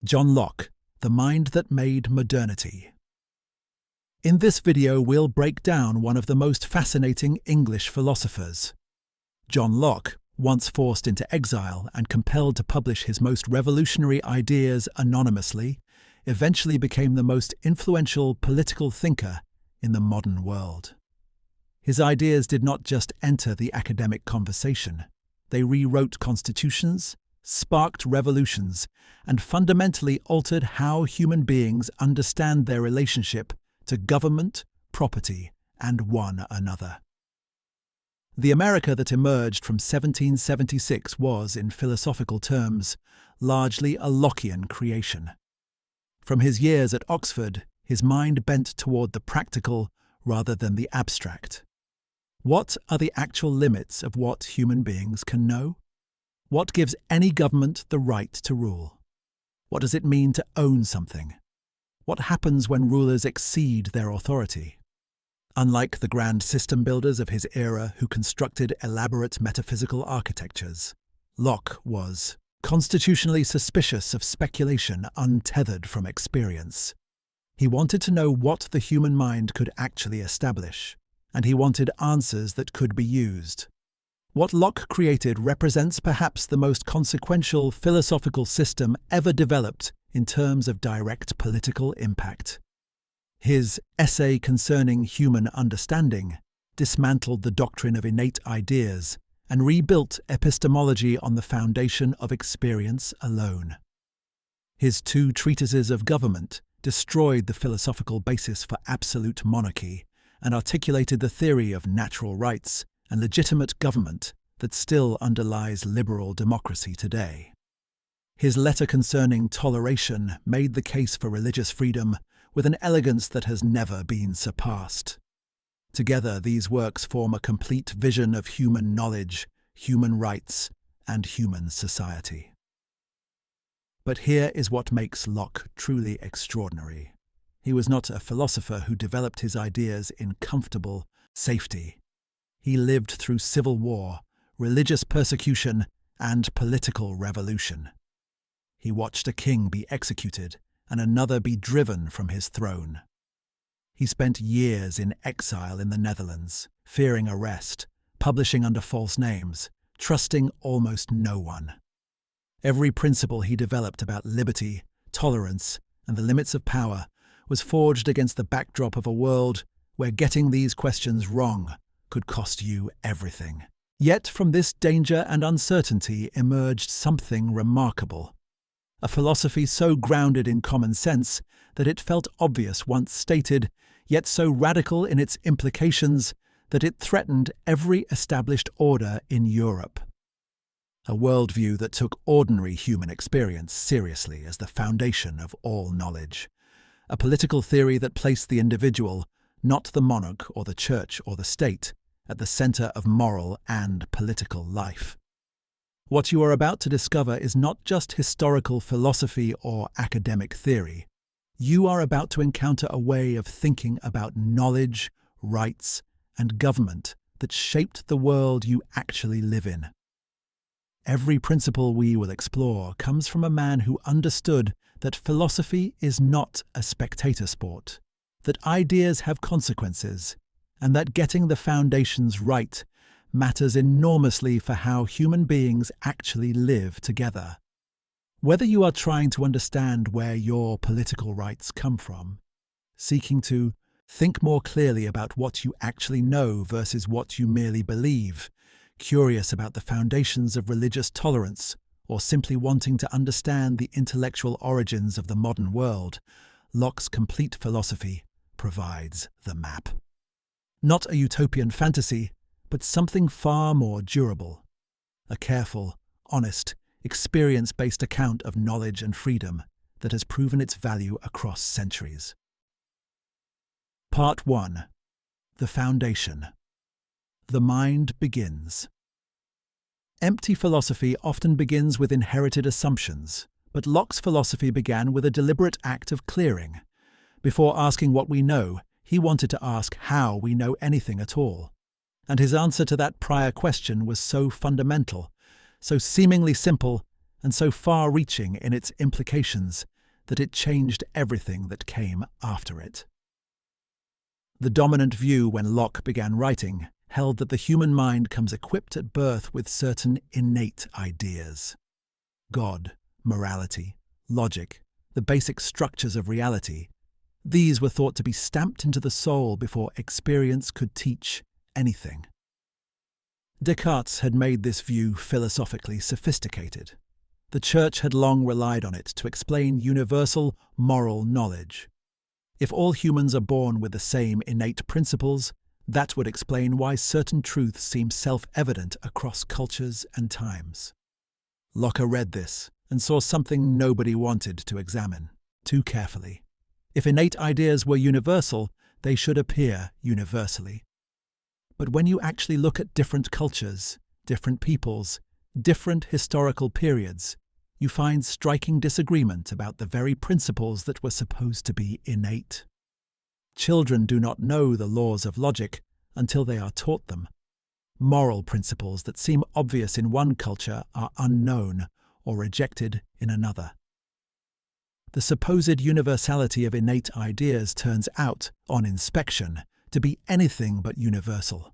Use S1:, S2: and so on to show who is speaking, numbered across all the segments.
S1: John Locke, the mind that made modernity. In this video, we'll break down one of the most fascinating English philosophers. John Locke, once forced into exile and compelled to publish his most revolutionary ideas anonymously, eventually became the most influential political thinker in the modern world. His ideas did not just enter the academic conversation. They rewrote constitutions, sparked revolutions, and fundamentally altered how human beings understand their relationship to government, property, and one another. The America that emerged from 1776 was, in philosophical terms, largely a Lockean creation. From his years at Oxford, his mind bent toward the practical rather than the abstract. What are the actual limits of what human beings can know? What gives any government the right to rule? What does it mean to own something? What happens when rulers exceed their authority? Unlike the grand system builders of his era who constructed elaborate metaphysical architectures, Locke was constitutionally suspicious of speculation untethered from experience. He wanted to know what the human mind could actually establish, and he wanted answers that could be used. What Locke created represents perhaps the most consequential philosophical system ever developed in terms of direct political impact. His essay concerning human understanding dismantled the doctrine of innate ideas and rebuilt epistemology on the foundation of experience alone. His two treatises of government destroyed the philosophical basis for absolute monarchy and articulated the theory of natural rights and legitimate government that still underlies liberal democracy today. His letter concerning toleration made the case for religious freedom with an elegance that has never been surpassed. Together, these works form a complete vision of human knowledge, human rights, and human society. But here is what makes Locke truly extraordinary. He was not a philosopher who developed his ideas in comfortable safety. He lived through civil war, religious persecution, and political revolution. He watched a king be executed and another be driven from his throne. He spent years in exile in the Netherlands, fearing arrest, publishing under false names, trusting almost no one. Every principle he developed about liberty, tolerance, and the limits of power was forged against the backdrop of a world where getting these questions wrong could cost you everything. Yet from this danger and uncertainty emerged something remarkable. A philosophy so grounded in common sense that it felt obvious once stated, yet so radical in its implications that it threatened every established order in Europe. A worldview that took ordinary human experience seriously as the foundation of all knowledge. A political theory that placed the individual, not the monarch or the church or the state, at the center of moral and political life. What you are about to discover is not just historical philosophy or academic theory. You are about to encounter a way of thinking about knowledge, rights, and government that shaped the world you actually live in. Every principle we will explore comes from a man who understood that philosophy is not a spectator sport, that ideas have consequences, and that getting the foundations right matters enormously for how human beings actually live together. Whether you are trying to understand where your political rights come from, seeking to think more clearly about what you actually know versus what you merely believe, curious about the foundations of religious tolerance, or simply wanting to understand the intellectual origins of the modern world, Locke's complete philosophy provides the map. Not a utopian fantasy, but something far more durable. A careful, honest, experience-based account of knowledge and freedom that has proven its value across centuries. Part 1. The Foundation. The mind begins. Empty philosophy often begins with inherited assumptions, but Locke's philosophy began with a deliberate act of clearing. Before asking what we know, he wanted to ask how we know anything at all. And his answer to that prior question was so fundamental, so seemingly simple, and so far-reaching in its implications that it changed everything that came after it. The dominant view when Locke began writing held that the human mind comes equipped at birth with certain innate ideas. God, morality, logic, the basic structures of reality, these were thought to be stamped into the soul before experience could teach anything. Descartes had made this view philosophically sophisticated. The Church had long relied on it to explain universal moral knowledge. If all humans are born with the same innate principles, that would explain why certain truths seem self-evident across cultures and times. Locke read this and saw something nobody wanted to examine too carefully. If innate ideas were universal, they should appear universally. But when you actually look at different cultures, different peoples, different historical periods, you find striking disagreement about the very principles that were supposed to be innate. Children do not know the laws of logic until they are taught them. Moral principles that seem obvious in one culture are unknown or rejected in another. The supposed universality of innate ideas turns out, on inspection, to be anything but universal.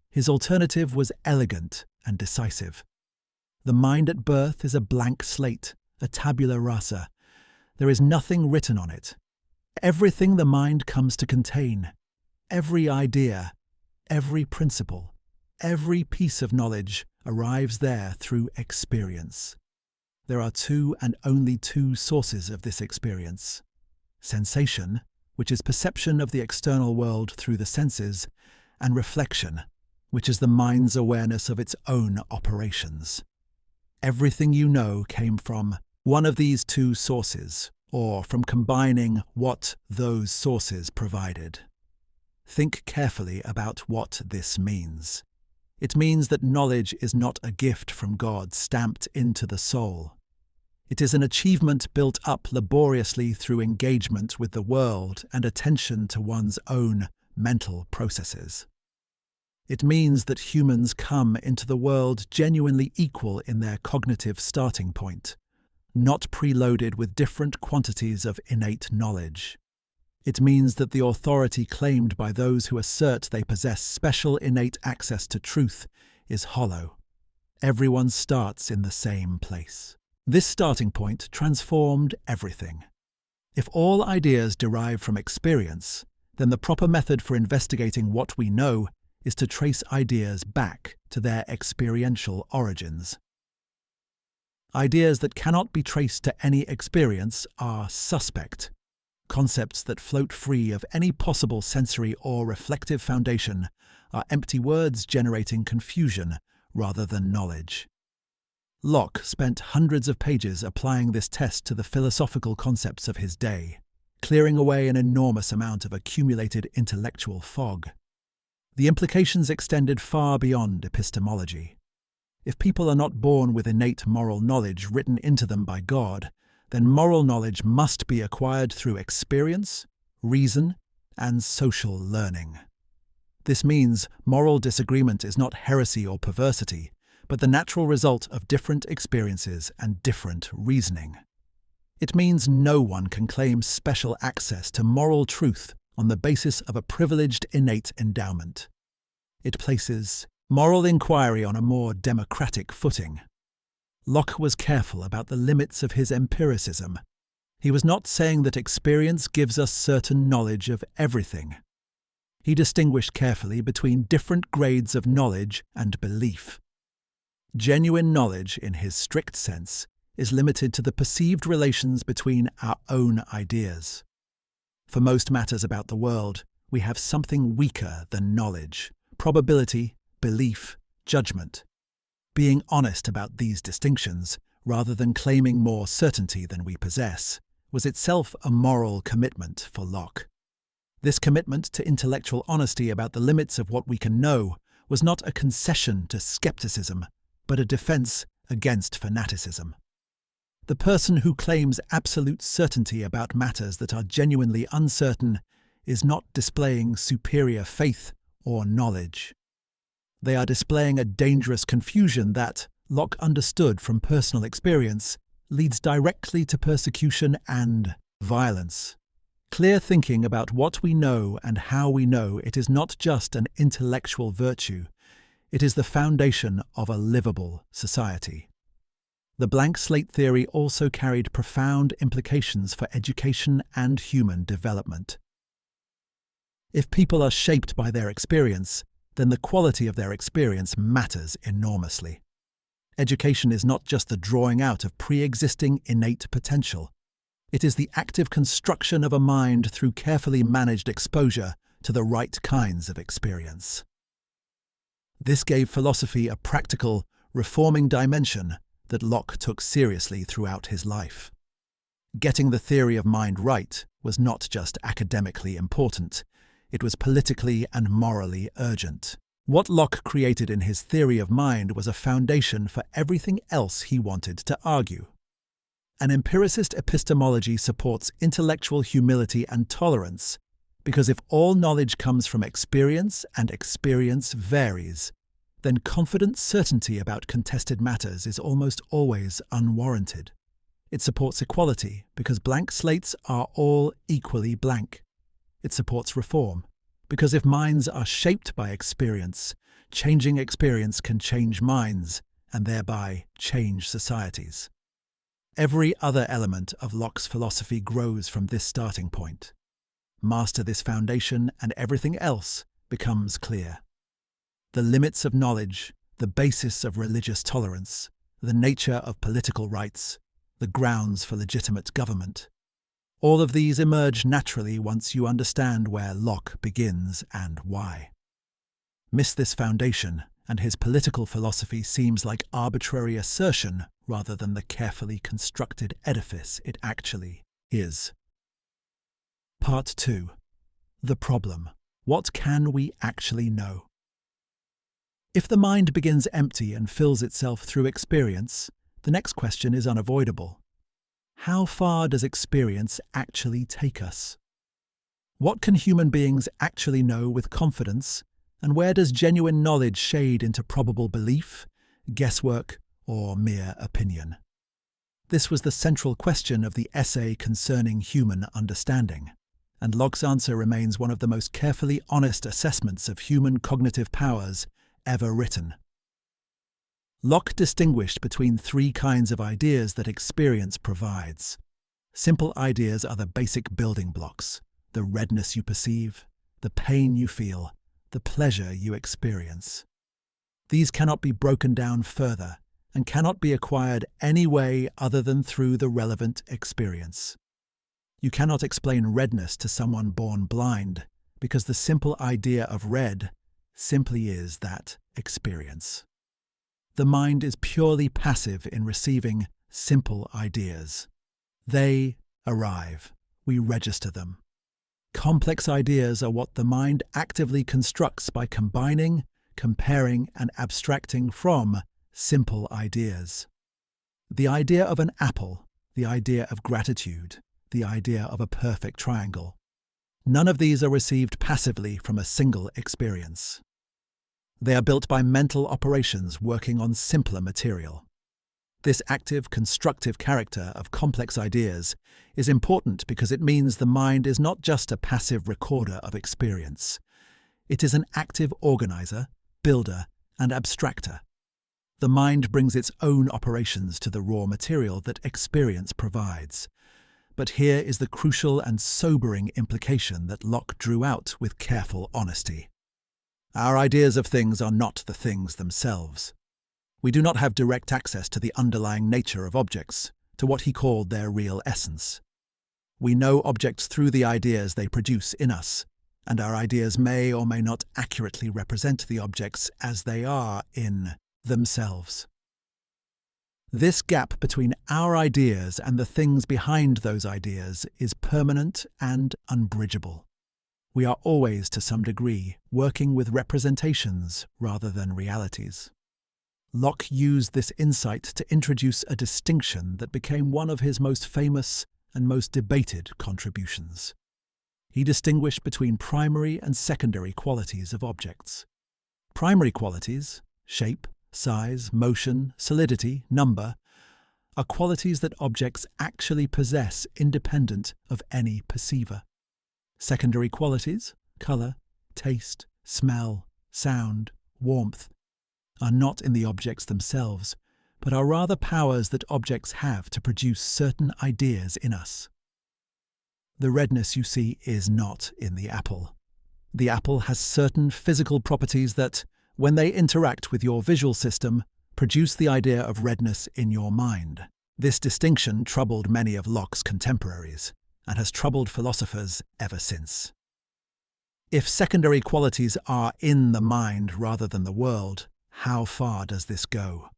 S1: His alternative was elegant and decisive. The mind at birth is a blank slate, a tabula rasa. There is nothing written on it. Everything the mind comes to contain, every idea, every principle, every piece of knowledge arrives there through experience. There are two and only two sources of this experience: sensation, which is perception of the external world through the senses, and reflection, which is the mind's awareness of its own operations. Everything you know came from one of these two sources, or from combining what those sources provided. Think carefully about what this means. It means that knowledge is not a gift from God stamped into the soul. It is an achievement built up laboriously through engagement with the world and attention to one's own mental processes. It means that humans come into the world genuinely equal in their cognitive starting point, not preloaded with different quantities of innate knowledge. It means that the authority claimed by those who assert they possess special innate access to truth is hollow. Everyone starts in the same place. This starting point transformed everything. If all ideas derive from experience, then the proper method for investigating what we know is to trace ideas back to their experiential origins. Ideas that cannot be traced to any experience are suspect. Concepts that float free of any possible sensory or reflective foundation are empty words generating confusion rather than knowledge. Locke spent hundreds of pages applying this test to the philosophical concepts of his day, clearing away an enormous amount of accumulated intellectual fog. The implications extended far beyond epistemology. If people are not born with innate moral knowledge written into them by God, then moral knowledge must be acquired through experience, reason, and social learning. This means moral disagreement is not heresy or perversity, but the natural result of different experiences and different reasoning. It means no one can claim special access to moral truth on the basis of a privileged innate endowment. It places moral inquiry on a more democratic footing. Locke was careful about the limits of his empiricism. He was not saying that experience gives us certain knowledge of everything. He distinguished carefully between different grades of knowledge and belief. Genuine knowledge, in his strict sense, is limited to the perceived relations between our own ideas. For most matters about the world, we have something weaker than knowledge: probability, belief, judgment. Being honest about these distinctions, rather than claiming more certainty than we possess, was itself a moral commitment for Locke. This commitment to intellectual honesty about the limits of what we can know was not a concession to skepticism, but a defense against fanaticism. The person who claims absolute certainty about matters that are genuinely uncertain is not displaying superior faith or knowledge. They are displaying a dangerous confusion that, Locke understood from personal experience, leads directly to persecution and violence. Clear thinking about what we know and how we know it is not just an intellectual virtue, it is the foundation of a livable society. The blank slate theory also carried profound implications for education and human development. If people are shaped by their experience, then the quality of their experience matters enormously. Education is not just the drawing out of pre-existing innate potential. It is the active construction of a mind through carefully managed exposure to the right kinds of experience. This gave philosophy a practical, reforming dimension that Locke took seriously throughout his life. Getting the theory of mind right was not just academically important, it was politically and morally urgent. What Locke created in his theory of mind was a foundation for everything else he wanted to argue. An empiricist epistemology supports intellectual humility and tolerance, because if all knowledge comes from experience and experience varies, then confident certainty about contested matters is almost always unwarranted. It supports equality, because blank slates are all equally blank. It supports reform, because if minds are shaped by experience, changing experience can change minds and thereby change societies. Every other element of Locke's philosophy grows from this starting point. Master this foundation and everything else becomes clear. The limits of knowledge, the basis of religious tolerance, the nature of political rights, the grounds for legitimate government. All of these emerge naturally once you understand where Locke begins and why. Miss this foundation, and his political philosophy seems like arbitrary assertion rather than the carefully constructed edifice it actually is. Part 2. The problem. What can we actually know? If the mind begins empty and fills itself through experience, the next question is unavoidable. How far does experience actually take us? What can human beings actually know with confidence, and where does genuine knowledge shade into probable belief, guesswork, or mere opinion? This was the central question of the essay concerning human understanding, and Locke's answer remains one of the most carefully honest assessments of human cognitive powers ever written. Locke distinguished between three kinds of ideas that experience provides. Simple ideas are the basic building blocks: the redness you perceive, the pain you feel, the pleasure you experience. These cannot be broken down further and cannot be acquired any way other than through the relevant experience. You cannot explain redness to someone born blind, because the simple idea of red simply is that experience. The mind is purely passive in receiving simple ideas. They arrive. We register them. Complex ideas are what the mind actively constructs by combining, comparing, and abstracting from simple ideas. The idea of an apple, the idea of gratitude, the idea of a perfect triangle. None of these are received passively from a single experience. They are built by mental operations working on simpler material. This active, constructive character of complex ideas is important because it means the mind is not just a passive recorder of experience. It is an active organizer, builder, and abstractor. The mind brings its own operations to the raw material that experience provides. But here is the crucial and sobering implication that Locke drew out with careful honesty. Our ideas of things are not the things themselves. We do not have direct access to the underlying nature of objects, to what he called their real essence. We know objects through the ideas they produce in us, and our ideas may or may not accurately represent the objects as they are in themselves. This gap between our ideas and the things behind those ideas is permanent and unbridgeable. We are always, to some degree, working with representations rather than realities. Locke used this insight to introduce a distinction that became one of his most famous and most debated contributions. He distinguished between primary and secondary qualities of objects. Primary qualities, shape, size, motion, solidity, number, are qualities that objects actually possess independent of any perceiver. Secondary qualities, colour, taste, smell, sound, warmth, are not in the objects themselves, but are rather powers that objects have to produce certain ideas in us. The redness you see is not in the apple. The apple has certain physical properties that, when they interact with your visual system, produce the idea of redness in your mind. This distinction troubled many of Locke's contemporaries, and has troubled philosophers ever since. If secondary qualities are in the mind rather than the world, how far does this go?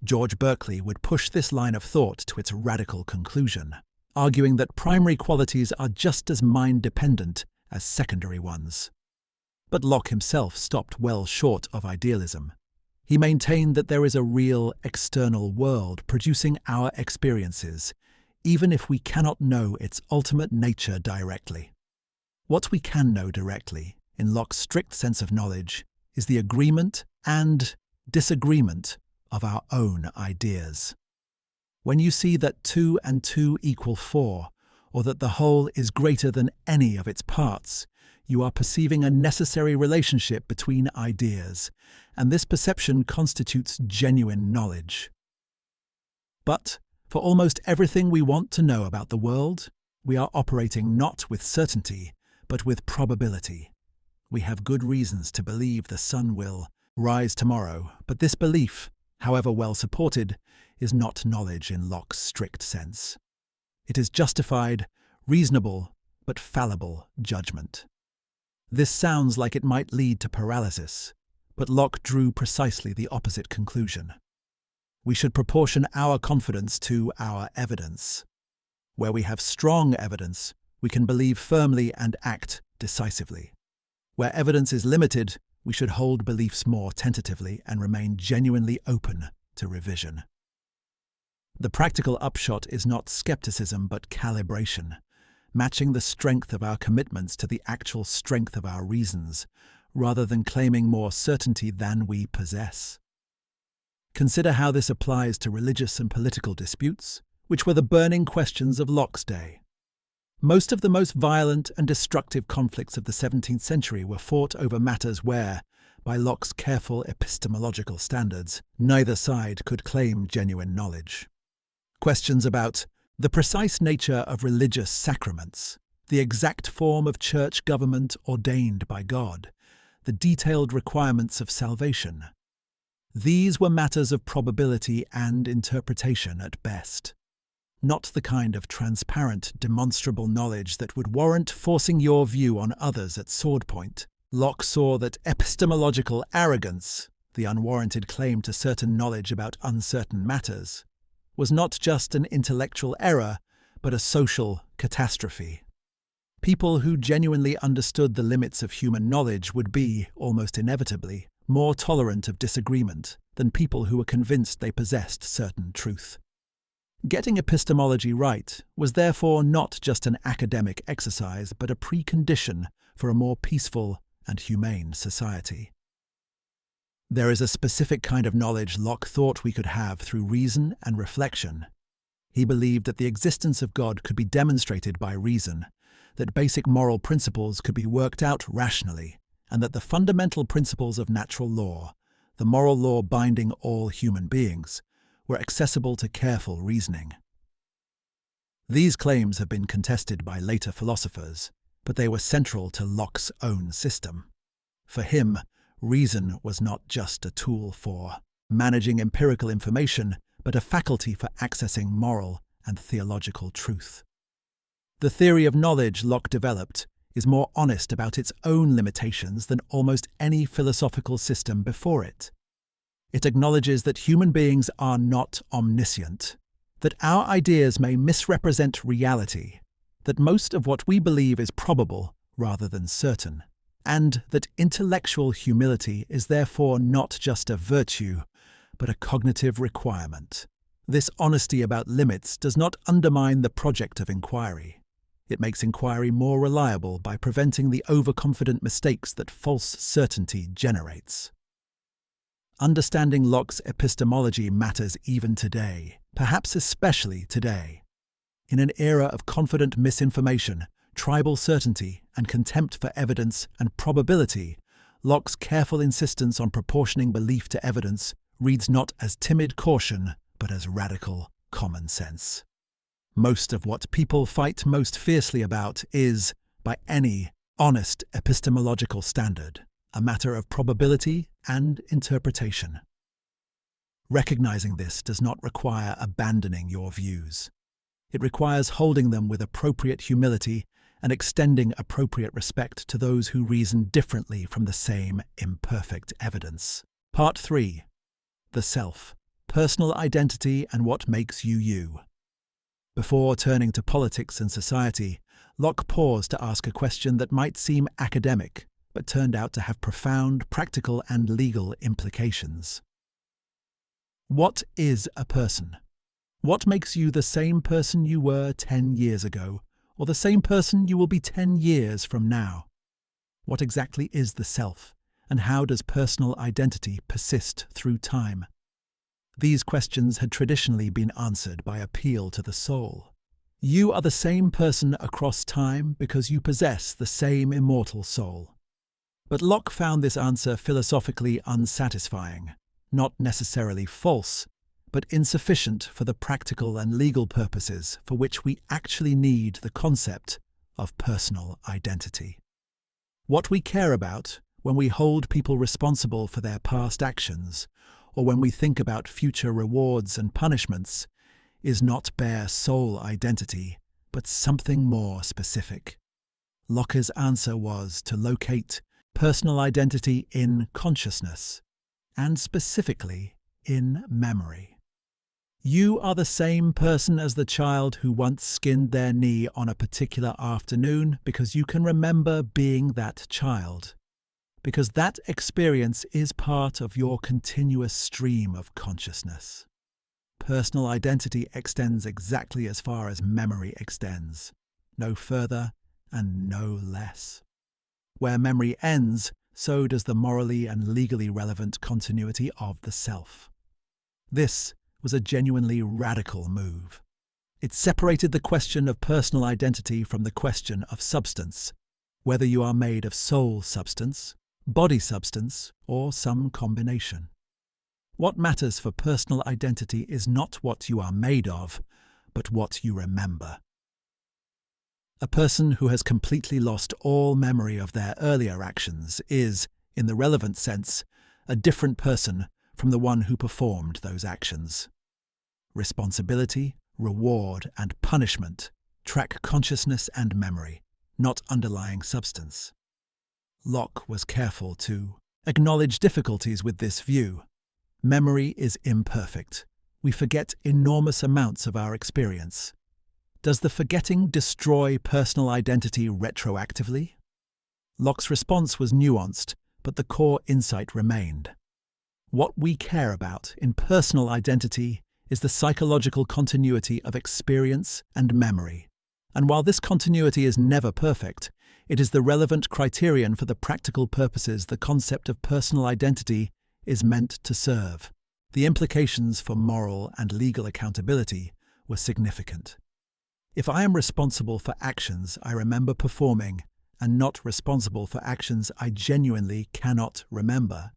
S1: George Berkeley would push this line of thought to its radical conclusion, arguing that primary qualities are just as mind-dependent as secondary ones. But Locke himself stopped well short of idealism. He maintained that there is a real external world producing our experiences, even if we cannot know its ultimate nature directly. What we can know directly, in Locke's strict sense of knowledge, is the agreement and disagreement of our own ideas. When you see that 2 and 2 equal 4, or that the whole is greater than any of its parts, you are perceiving a necessary relationship between ideas, and this perception constitutes genuine knowledge. But, for almost everything we want to know about the world, we are operating not with certainty, but with probability. We have good reasons to believe the sun will rise tomorrow, but this belief, however well supported, is not knowledge in Locke's strict sense. It is justified, reasonable, but fallible judgment. This sounds like it might lead to paralysis, but Locke drew precisely the opposite conclusion. We should proportion our confidence to our evidence. Where we have strong evidence, we can believe firmly and act decisively. Where evidence is limited, we should hold beliefs more tentatively and remain genuinely open to revision. The practical upshot is not skepticism but calibration, matching the strength of our commitments to the actual strength of our reasons, rather than claiming more certainty than we possess. Consider how this applies to religious and political disputes, which were the burning questions of Locke's day. Most of the most violent and destructive conflicts of the 17th century were fought over matters where, by Locke's careful epistemological standards, neither side could claim genuine knowledge. Questions about the precise nature of religious sacraments, the exact form of church government ordained by God, the detailed requirements of salvation. These were matters of probability and interpretation at best. Not the kind of transparent, demonstrable knowledge that would warrant forcing your view on others at sword point. Locke saw that epistemological arrogance, the unwarranted claim to certain knowledge about uncertain matters, was not just an intellectual error, but a social catastrophe. People who genuinely understood the limits of human knowledge would be, almost inevitably, more tolerant of disagreement than people who were convinced they possessed certain truth. Getting epistemology right was therefore not just an academic exercise, but a precondition for a more peaceful and humane society. There is a specific kind of knowledge Locke thought we could have through reason and reflection. He believed that the existence of God could be demonstrated by reason, that basic moral principles could be worked out rationally, and that the fundamental principles of natural law, the moral law binding all human beings, were accessible to careful reasoning. These claims have been contested by later philosophers, but they were central to Locke's own system. For him, reason was not just a tool for managing empirical information, but a faculty for accessing moral and theological truth. The theory of knowledge Locke developed is more honest about its own limitations than almost any philosophical system before it. It acknowledges that human beings are not omniscient, that our ideas may misrepresent reality, that most of what we believe is probable rather than certain, and that intellectual humility is therefore not just a virtue, but a cognitive requirement. This honesty about limits does not undermine the project of inquiry. It makes inquiry more reliable by preventing the overconfident mistakes that false certainty generates. Understanding Locke's epistemology matters even today, perhaps especially today. In an era of confident misinformation, tribal certainty, and contempt for evidence and probability, Locke's careful insistence on proportioning belief to evidence reads not as timid caution, but as radical common sense. Most of what people fight most fiercely about is, by any honest epistemological standard, a matter of probability and interpretation. Recognizing this does not require abandoning your views. It requires holding them with appropriate humility and extending appropriate respect to those who reason differently from the same imperfect evidence. Part 3. The Self, Personal Identity and What Makes You You. Before turning to politics and society, Locke paused to ask a question that might seem academic, but turned out to have profound practical and legal implications. What is a person? What makes you the same person you were 10 years ago, or the same person you will be 10 years from now? What exactly is the self, and how does personal identity persist through time? These questions had traditionally been answered by appeal to the soul. You are the same person across time because you possess the same immortal soul. But Locke found this answer philosophically unsatisfying, not necessarily false, but insufficient for the practical and legal purposes for which we actually need the concept of personal identity. What we care about when we hold people responsible for their past actions, or when we think about future rewards and punishments, is not bare soul identity, but something more specific. Locke's answer was to locate personal identity in consciousness, and specifically in memory. You are the same person as the child who once skinned their knee on a particular afternoon because you can remember being that child, because that experience is part of your continuous stream of consciousness. Personal identity extends exactly as far as memory extends, no further and no less. Where memory ends, so does the morally and legally relevant continuity of the self. This was a genuinely radical move. It separated the question of personal identity from the question of substance, whether you are made of soul substance, body substance, or some combination. What matters for personal identity is not what you are made of, but what you remember. A person who has completely lost all memory of their earlier actions is, in the relevant sense, a different person from the one who performed those actions. Responsibility, reward, and punishment track consciousness and memory, not underlying substance. Locke was careful to acknowledge difficulties with this view. Memory is imperfect. We forget enormous amounts of our experience. Does the forgetting destroy personal identity retroactively? Locke's response was nuanced, but the core insight remained. What we care about in personal identity is the psychological continuity of experience and memory. And while this continuity is never perfect, it is the relevant criterion for the practical purposes the concept of personal identity is meant to serve. The implications for moral and legal accountability were significant. If I am responsible for actions I remember performing and not responsible for actions I genuinely cannot remember,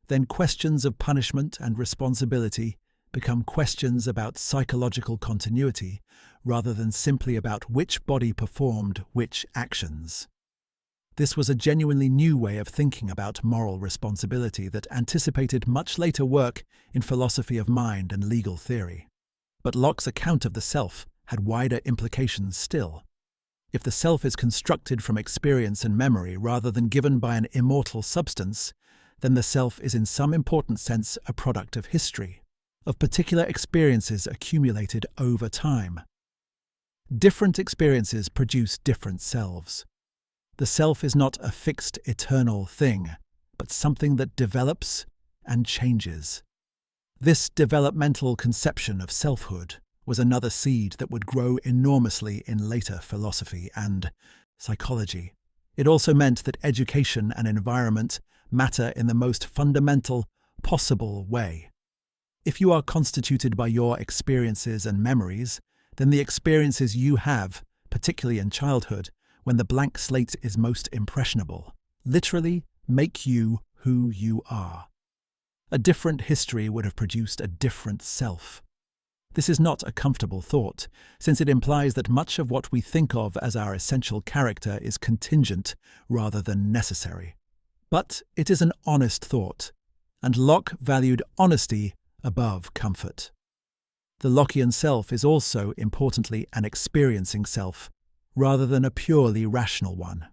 S1: then questions of punishment and responsibility become questions about psychological continuity rather than simply about which body performed which actions. This was a genuinely new way of thinking about moral responsibility that anticipated much later work in philosophy of mind and legal theory. But Locke's account of the self had wider implications still. If the self is constructed from experience and memory rather than given by an immortal substance, then the self is in some important sense a product of history, of particular experiences accumulated over time. Different experiences produce different selves. The self is not a fixed, eternal thing, but something that develops and changes. This developmental conception of selfhood was another seed that would grow enormously in later philosophy and psychology. It also meant that education and environment matter in the most fundamental, possible way. If you are constituted by your experiences and memories, then the experiences you have, particularly in childhood, when the blank slate is most impressionable, literally make you who you are. A different history would have produced a different self. This is not a comfortable thought, since it implies that much of what we think of as our essential character is contingent rather than necessary. But it is an honest thought, and Locke valued honesty above comfort. The Lockean self is also, importantly, an experiencing self, rather than a purely rational one.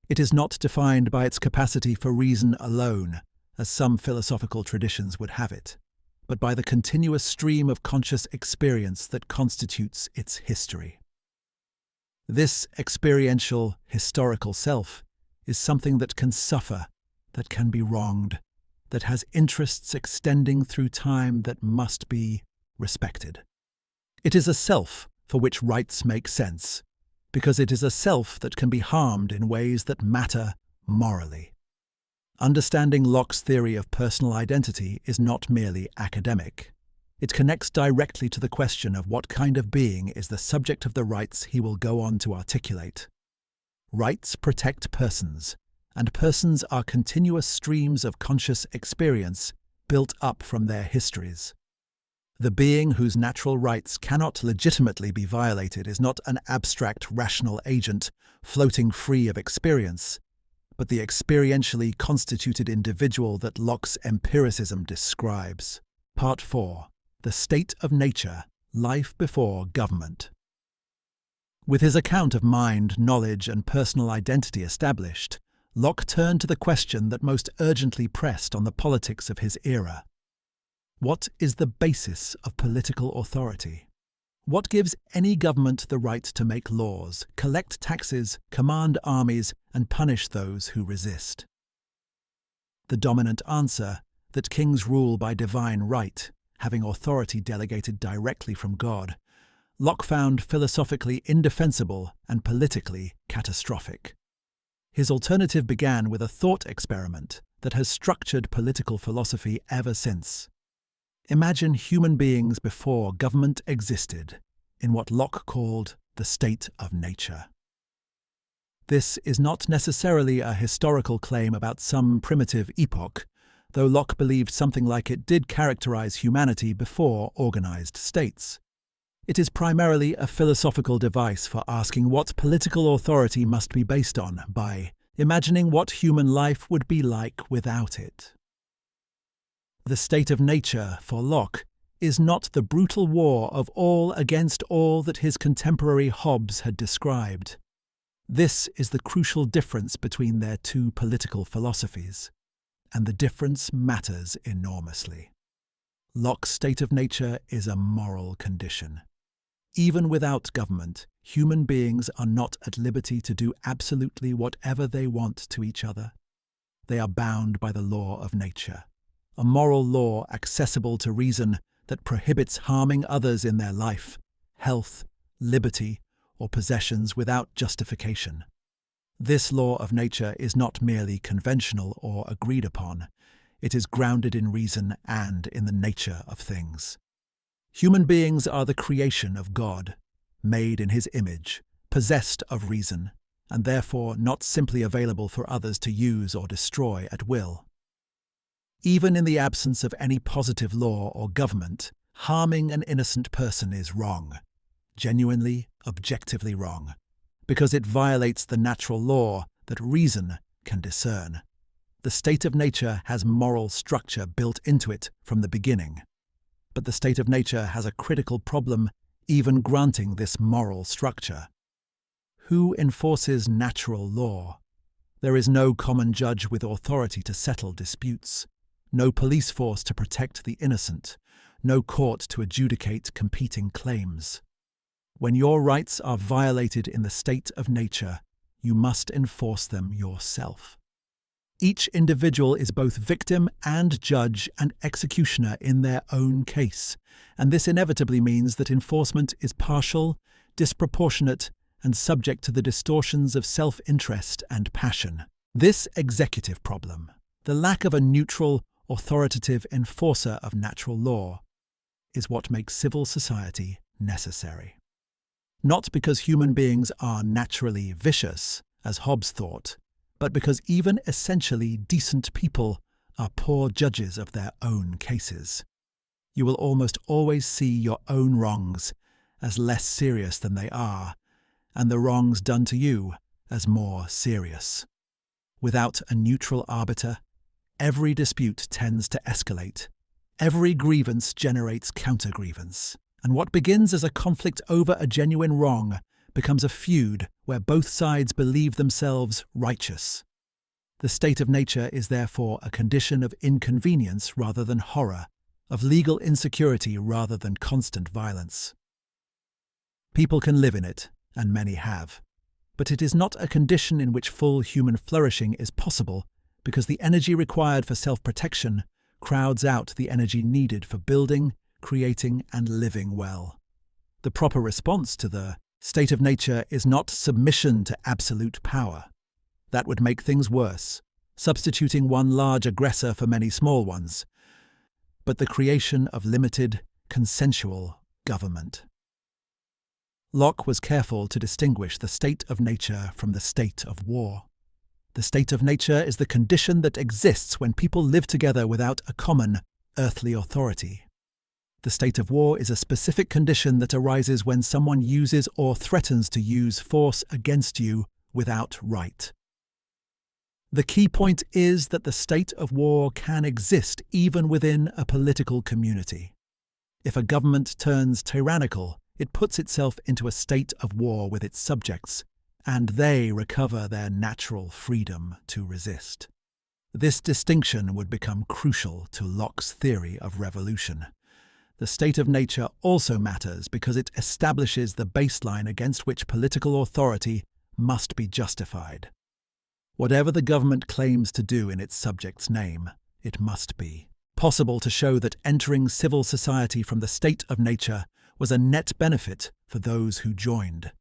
S1: It is not defined by its capacity for reason alone, as some philosophical traditions would have it, but by the continuous stream of conscious experience that constitutes its history. This experiential, historical self is something that can suffer, that can be wronged, that has interests extending through time that must be respected. It is a self for which rights make sense, because it is a self that can be harmed in ways that matter morally. Understanding Locke's theory of personal identity is not merely academic. It connects directly to the question of what kind of being is the subject of the rights he will go on to articulate. Rights protect persons, and persons are continuous streams of conscious experience built up from their histories. The being whose natural rights cannot legitimately be violated is not an abstract rational agent floating free of experience, but the experientially constituted individual that Locke's empiricism describes. Part 4. The State of Nature, Life Before Government. With his account of mind, knowledge, and personal identity established, Locke turned to the question that most urgently pressed on the politics of his era. What is the basis of political authority? What gives any government the right to make laws, collect taxes, command armies, and punish those who resist? The dominant answer, that kings rule by divine right, having authority delegated directly from God, Locke found philosophically indefensible and politically catastrophic. His alternative began with a thought experiment that has structured political philosophy ever since. Imagine human beings before government existed, in what Locke called the state of nature. This is not necessarily a historical claim about some primitive epoch, though Locke believed something like it did characterize humanity before organized states. It is primarily a philosophical device for asking what political authority must be based on by imagining what human life would be like without it. The state of nature, for Locke, is not the brutal war of all against all that his contemporary Hobbes had described. This is the crucial difference between their two political philosophies, and the difference matters enormously. Locke's state of nature is a moral condition. Even without government, human beings are not at liberty to do absolutely whatever they want to each other. They are bound by the law of nature, a moral law accessible to reason that prohibits harming others in their life, health, liberty, or possessions without justification. This law of nature is not merely conventional or agreed upon. It is grounded in reason and in the nature of things. Human beings are the creation of God, made in his image, possessed of reason, and therefore not simply available for others to use or destroy at will. Even in the absence of any positive law or government, harming an innocent person is wrong, genuinely, objectively wrong, because it violates the natural law that reason can discern. The state of nature has moral structure built into it from the beginning. But the state of nature has a critical problem even granting this moral structure. Who enforces natural law? There is no common judge with authority to settle disputes, no police force to protect the innocent, no court to adjudicate competing claims. When your rights are violated in the state of nature, you must enforce them yourself. Each individual is both victim and judge and executioner in their own case, and this inevitably means that enforcement is partial, disproportionate, and subject to the distortions of self-interest and passion. This executive problem, the lack of a neutral authoritative enforcer of natural law, is what makes civil society necessary. Not because human beings are naturally vicious, as Hobbes thought, but because even essentially decent people are poor judges of their own cases. You will almost always see your own wrongs as less serious than they are, and the wrongs done to you as more serious. Without a neutral arbiter, every dispute tends to escalate. Every grievance generates counter-grievance, and what begins as a conflict over a genuine wrong becomes a feud where both sides believe themselves righteous. The state of nature is therefore a condition of inconvenience rather than horror, of legal insecurity rather than constant violence. People can live in it, and many have, but it is not a condition in which full human flourishing is possible because the energy required for self-protection crowds out the energy needed for building, creating, and living well. The proper response to the state of nature is not submission to absolute power. That would make things worse, substituting one large aggressor for many small ones, but the creation of limited, consensual government. Locke was careful to distinguish the state of nature from the state of war. The state of nature is the condition that exists when people live together without a common, earthly authority. The state of war is a specific condition that arises when someone uses or threatens to use force against you without right. The key point is that the state of war can exist even within a political community. If a government turns tyrannical, it puts itself into a state of war with its subjects, and they recover their natural freedom to resist. This distinction would become crucial to Locke's theory of revolution. The state of nature also matters because it establishes the baseline against which political authority must be justified. Whatever the government claims to do in its subject's name, it must be possible to show that entering civil society from the state of nature was a net benefit for those who joined.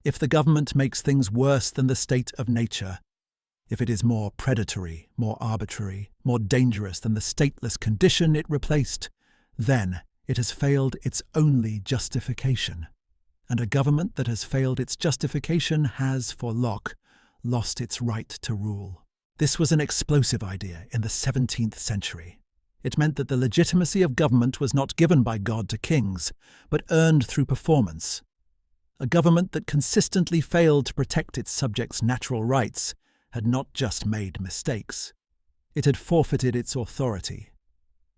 S1: If the government makes things worse than the state of nature, if it is more predatory, more arbitrary, more dangerous than the stateless condition it replaced, then it has failed its only justification. And a government that has failed its justification has, for Locke, lost its right to rule. This was an explosive idea in the 17th century. It meant that the legitimacy of government was not given by God to kings, but earned through performance. A government that consistently failed to protect its subjects' natural rights had not just made mistakes. It had forfeited its authority.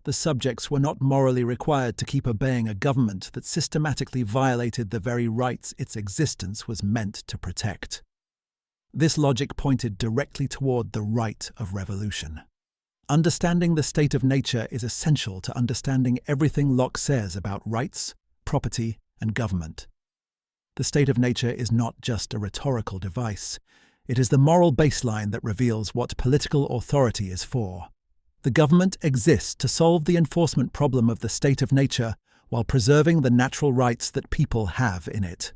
S1: The subjects were not morally required to keep obeying a government that systematically violated the very rights its existence was meant to protect. This logic pointed directly toward the right of revolution. Understanding the state of nature is essential to understanding everything Locke says about rights, property, and government. The state of nature is not just a rhetorical device. It is the moral baseline that reveals what political authority is for. The government exists to solve the enforcement problem of the state of nature while preserving the natural rights that people have in it.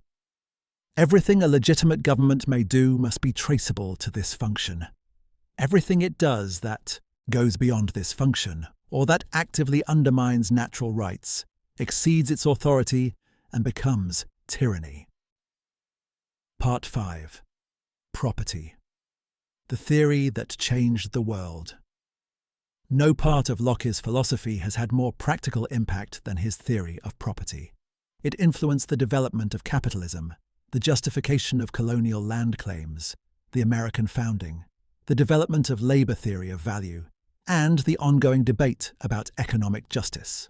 S1: Everything a legitimate government may do must be traceable to this function. Everything it does that goes beyond this function, or that actively undermines natural rights, exceeds its authority, and becomes tyranny. Part 5. Property. The theory that changed the world. No part of Locke's philosophy has had more practical impact than his theory of property. It influenced the development of capitalism, the justification of colonial land claims, the American founding, the development of labor theory of value, and the ongoing debate about economic justice.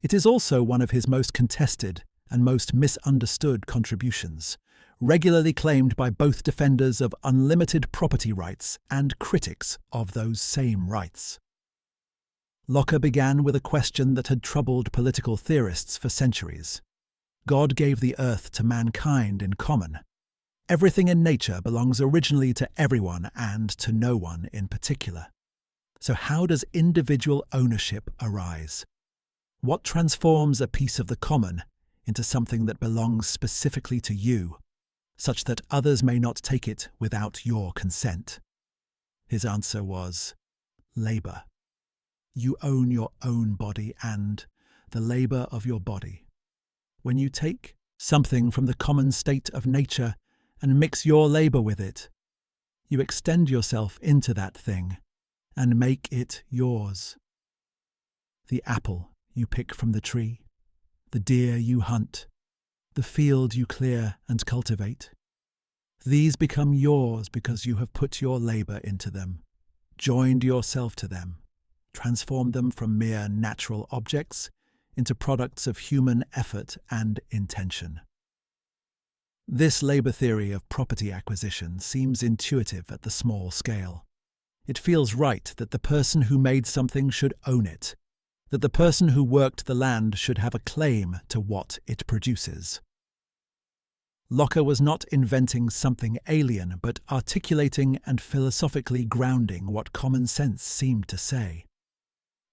S1: It is also one of his most contested and most misunderstood contributions, regularly claimed by both defenders of unlimited property rights and critics of those same rights. Locke began with a question that had troubled political theorists for centuries. God gave the earth to mankind in common. Everything in nature belongs originally to everyone and to no one in particular. So how does individual ownership arise? What transforms a piece of the common into something that belongs specifically to you, such that others may not take it without your consent? His answer was labor. You own your own body and the labor of your body. When you take something from the common state of nature and mix your labor with it, you extend yourself into that thing and make it yours. The apple you pick from the tree, the deer you hunt, the field you clear and cultivate. These become yours because you have put your labor into them, joined yourself to them, transformed them from mere natural objects into products of human effort and intention. This labor theory of property acquisition seems intuitive at the small scale. It feels right that the person who made something should own it, that the person who worked the land should have a claim to what it produces. Locke was not inventing something alien, but articulating and philosophically grounding what common sense seemed to say.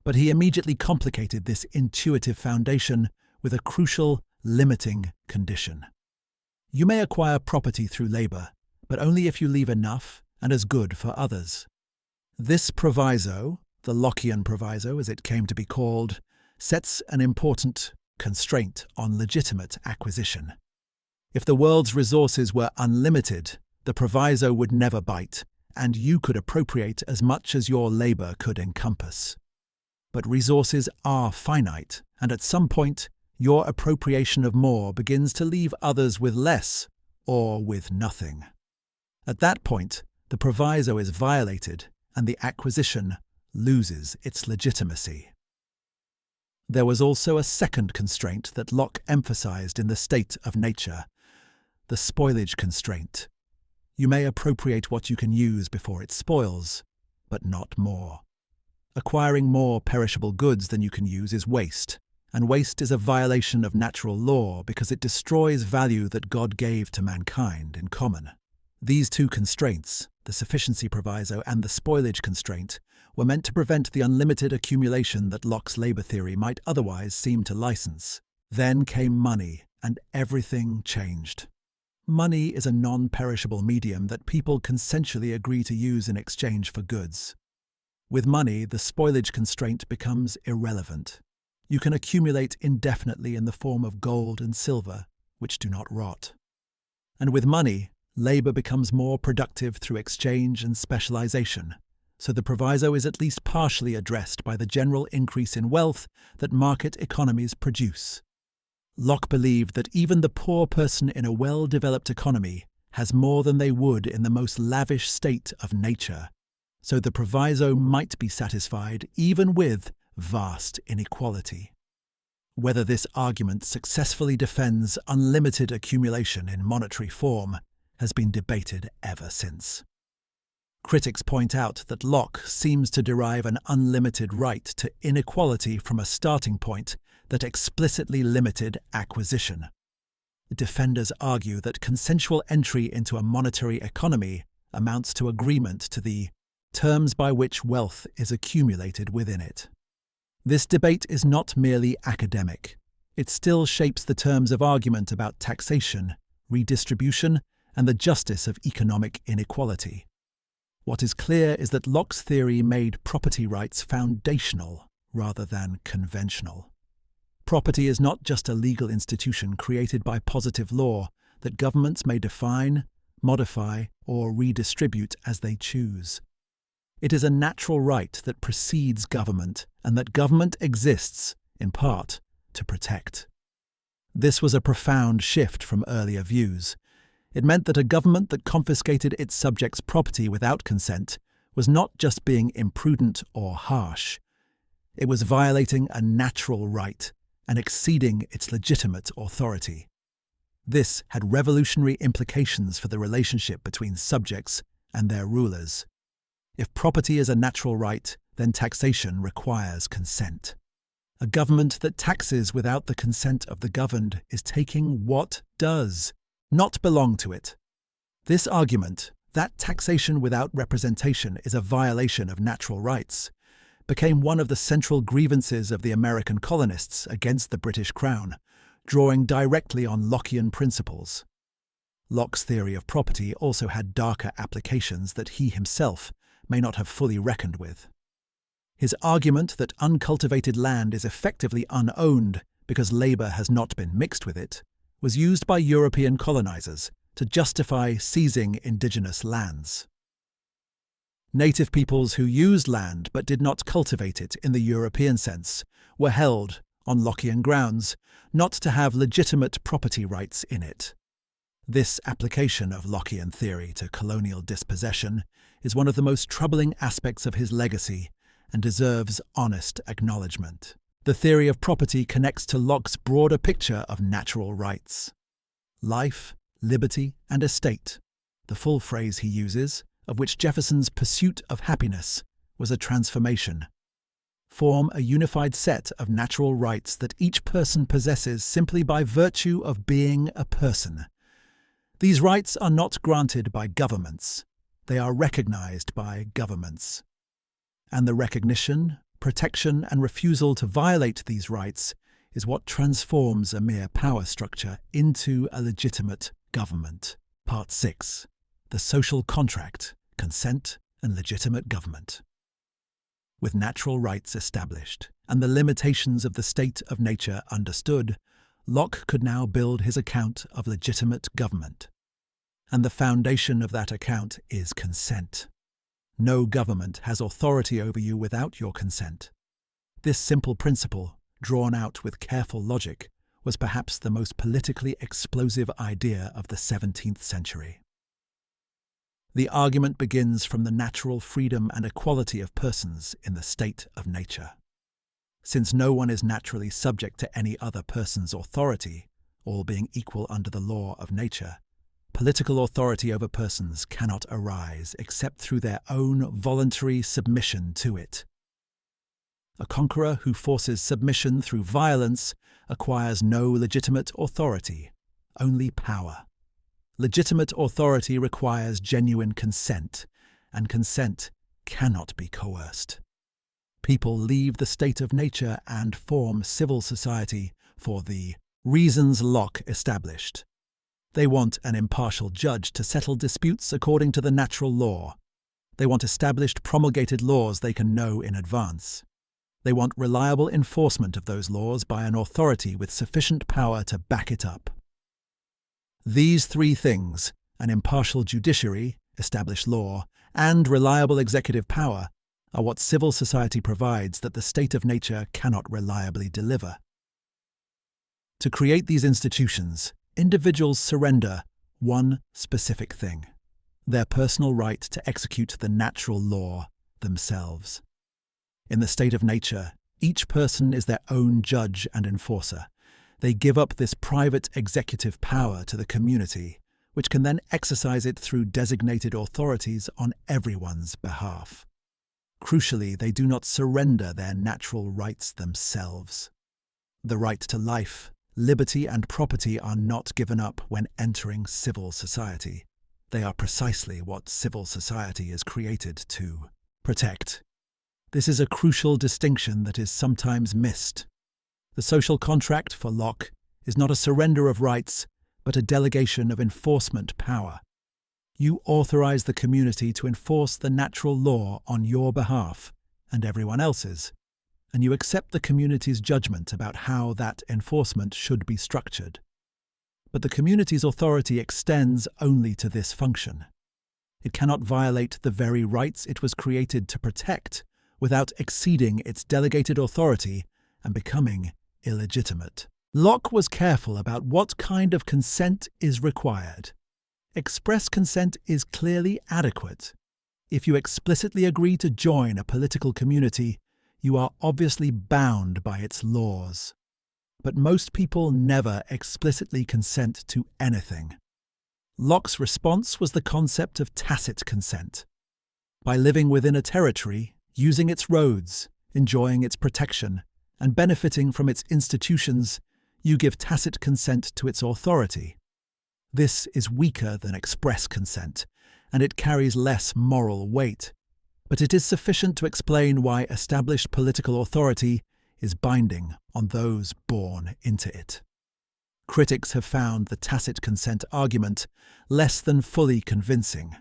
S1: But he immediately complicated this intuitive foundation with a crucial, limiting condition. You may acquire property through labor, but only if you leave enough and as good for others. This proviso, the Lockean proviso as it came to be called, sets an important constraint on legitimate acquisition. If the world's resources were unlimited, the proviso would never bite, and you could appropriate as much as your labor could encompass. But resources are finite, and at some point, your appropriation of more begins to leave others with less, or with nothing. At that point, the proviso is violated, and the acquisition loses its legitimacy. There was also a second constraint that Locke emphasized in the state of nature, the spoilage constraint. You may appropriate what you can use before it spoils, but not more. Acquiring more perishable goods than you can use is waste, and waste is a violation of natural law because it destroys value that God gave to mankind in common. These two constraints, the sufficiency proviso and the spoilage constraint, were meant to prevent the unlimited accumulation that Locke's labor theory might otherwise seem to license. Then came money, and everything changed. Money is a non-perishable medium that people consensually agree to use in exchange for goods. With money, the spoilage constraint becomes irrelevant. You can accumulate indefinitely in the form of gold and silver, which do not rot. And with money, labor becomes more productive through exchange and specialization, so the proviso is at least partially addressed by the general increase in wealth that market economies produce. Locke believed that even the poor person in a well-developed economy has more than they would in the most lavish state of nature, so the proviso might be satisfied even with vast inequality. Whether this argument successfully defends unlimited accumulation in monetary form has been debated ever since. Critics point out that Locke seems to derive an unlimited right to inequality from a starting point that explicitly limited acquisition. Defenders argue that consensual entry into a monetary economy amounts to agreement to the terms by which wealth is accumulated within it. This debate is not merely academic. It still shapes the terms of argument about taxation, redistribution, and the justice of economic inequality. What is clear is that Locke's theory made property rights foundational rather than conventional. Property is not just a legal institution created by positive law that governments may define, modify, or redistribute as they choose. It is a natural right that precedes government and that government exists, in part, to protect. This was a profound shift from earlier views. It meant that a government that confiscated its subjects' property without consent was not just being imprudent or harsh. It was violating a natural right and exceeding its legitimate authority. This had revolutionary implications for the relationship between subjects and their rulers. If property is a natural right, then taxation requires consent. A government that taxes without the consent of the governed is taking what does not belong to it. This argument, that taxation without representation is a violation of natural rights, became one of the central grievances of the American colonists against the British Crown, drawing directly on Lockean principles. Locke's theory of property also had darker applications that he himself may not have fully reckoned with. His argument that uncultivated land is effectively unowned because labour has not been mixed with it was used by European colonizers to justify seizing indigenous lands. Native peoples who used land but did not cultivate it in the European sense were held, on Lockean grounds, not to have legitimate property rights in it. This application of Lockean theory to colonial dispossession is one of the most troubling aspects of his legacy and deserves honest acknowledgement. The theory of property connects to Locke's broader picture of natural rights. Life, liberty, and estate, the full phrase he uses, of which Jefferson's pursuit of happiness was a transformation, form a unified set of natural rights that each person possesses simply by virtue of being a person. These rights are not granted by governments, they are recognized by governments. And the recognition, protection, and refusal to violate these rights is what transforms a mere power structure into a legitimate government. Part 6. The Social Contract, Consent, and Legitimate Government. With natural rights established and the limitations of the state of nature understood, Locke could now build his account of legitimate government. And the foundation of that account is consent. No government has authority over you without your consent. This simple principle, drawn out with careful logic, was perhaps the most politically explosive idea of the 17th century. The argument begins from the natural freedom and equality of persons in the state of nature. Since no one is naturally subject to any other person's authority, all being equal under the law of nature, political authority over persons cannot arise except through their own voluntary submission to it. A conqueror who forces submission through violence acquires no legitimate authority, only power. Legitimate authority requires genuine consent, and consent cannot be coerced. People leave the state of nature and form civil society for the reasons Locke established. They want an impartial judge to settle disputes according to the natural law. They want established promulgated laws they can know in advance. They want reliable enforcement of those laws by an authority with sufficient power to back it up. These three things, an impartial judiciary, established law, and reliable executive power, are what civil society provides that the state of nature cannot reliably deliver. To create these institutions, individuals surrender one specific thing: their personal right to execute the natural law themselves. In the state of nature, each person is their own judge and enforcer. They give up this private executive power to the community, which can then exercise it through designated authorities on everyone's behalf. Crucially, they do not surrender their natural rights themselves. The right to life, liberty, and property are not given up when entering civil society. They are precisely what civil society is created to protect. This is a crucial distinction that is sometimes missed. The social contract for Locke is not a surrender of rights, but a delegation of enforcement power. You authorize the community to enforce the natural law on your behalf and everyone else's, and you accept the community's judgment about how that enforcement should be structured. But the community's authority extends only to this function. It cannot violate the very rights it was created to protect without exceeding its delegated authority and becoming illegitimate. Locke was careful about what kind of consent is required. Express consent is clearly adequate. If you explicitly agree to join a political community, you are obviously bound by its laws. But most people never explicitly consent to anything. Locke's response was the concept of tacit consent. By living within a territory, using its roads, enjoying its protection, and benefiting from its institutions, you give tacit consent to its authority. This is weaker than express consent, and it carries less moral weight, but it is sufficient to explain why established political authority is binding on those born into it. Critics have found the tacit consent argument less than fully convincing.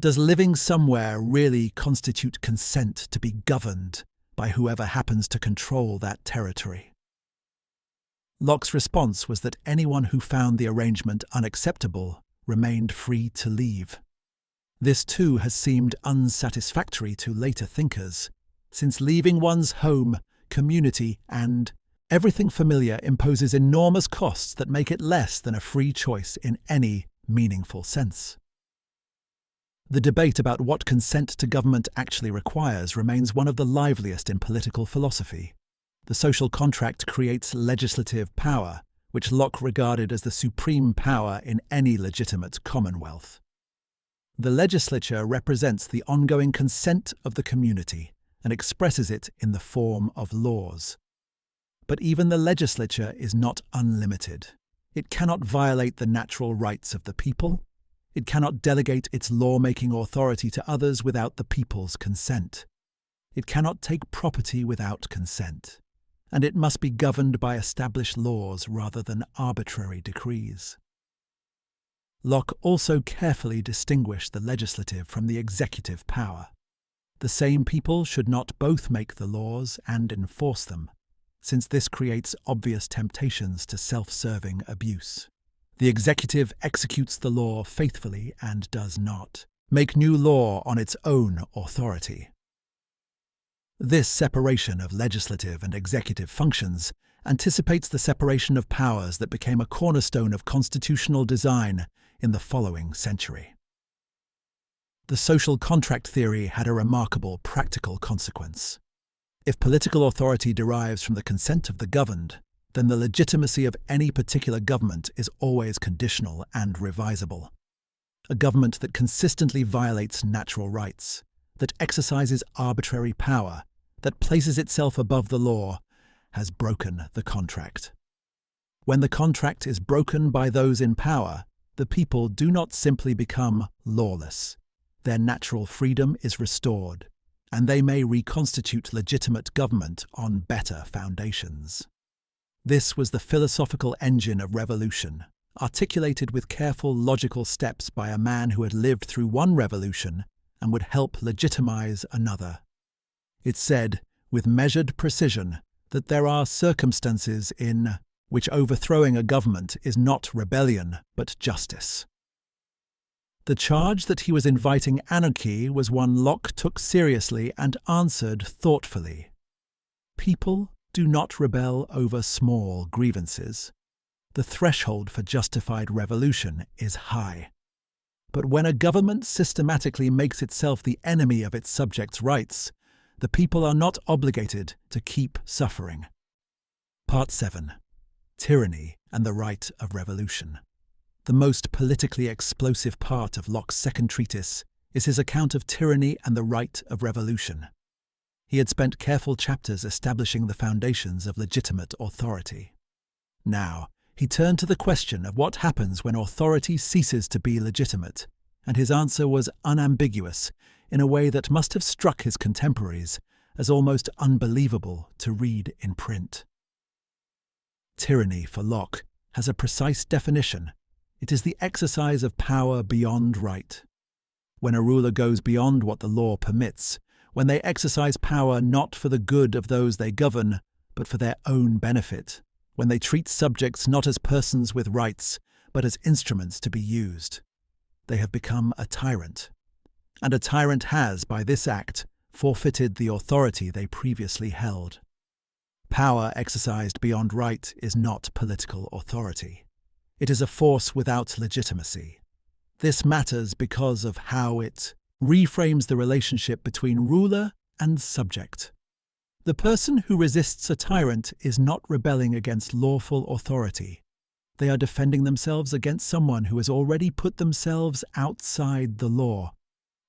S1: Does living somewhere really constitute consent to be governed by whoever happens to control that territory? Locke's response was that anyone who found the arrangement unacceptable remained free to leave. This too has seemed unsatisfactory to later thinkers, since leaving one's home, community, and everything familiar imposes enormous costs that make it less than a free choice in any meaningful sense. The debate about what consent to government actually requires remains one of the liveliest in political philosophy. The social contract creates legislative power, which Locke regarded as the supreme power in any legitimate commonwealth. The legislature represents the ongoing consent of the community and expresses it in the form of laws. But even the legislature is not unlimited. It cannot violate the natural rights of the people. It cannot delegate its lawmaking authority to others without the people's consent. It cannot take property without consent. And it must be governed by established laws rather than arbitrary decrees. Locke also carefully distinguished the legislative from the executive power. The same people should not both make the laws and enforce them, since this creates obvious temptations to self-serving abuse. The executive executes the law faithfully and does not make new law on its own authority. This separation of legislative and executive functions anticipates the separation of powers that became a cornerstone of constitutional design in the following century. The social contract theory had a remarkable practical consequence. If political authority derives from the consent of the governed, then the legitimacy of any particular government is always conditional and revisable. A government that consistently violates natural rights, that exercises arbitrary power, that places itself above the law, has broken the contract. When the contract is broken by those in power, the people do not simply become lawless. Their natural freedom is restored, and they may reconstitute legitimate government on better foundations. This was the philosophical engine of revolution, articulated with careful logical steps by a man who had lived through one revolution and would help legitimize another. It said, with measured precision, that there are circumstances in which overthrowing a government is not rebellion but justice. The charge that he was inviting anarchy was one Locke took seriously and answered thoughtfully. People do not rebel over small grievances. The threshold for justified revolution is high. But when a government systematically makes itself the enemy of its subjects' rights, the people are not obligated to keep suffering. Part 7. Tyranny and the Right of Revolution. The most politically explosive part of Locke's second treatise is his account of tyranny and the right of revolution. He had spent careful chapters establishing the foundations of legitimate authority. Now, he turned to the question of what happens when authority ceases to be legitimate, and his answer was unambiguous in a way that must have struck his contemporaries as almost unbelievable to read in print. Tyranny, for Locke, has a precise definition. It is the exercise of power beyond right. When a ruler goes beyond what the law permits, when they exercise power not for the good of those they govern, but for their own benefit, when they treat subjects not as persons with rights, but as instruments to be used, they have become a tyrant. And a tyrant has, by this act, forfeited the authority they previously held. Power exercised beyond right is not political authority. It is a force without legitimacy. This matters because of how it reframes the relationship between ruler and subject. The person who resists a tyrant is not rebelling against lawful authority. They are defending themselves against someone who has already put themselves outside the law.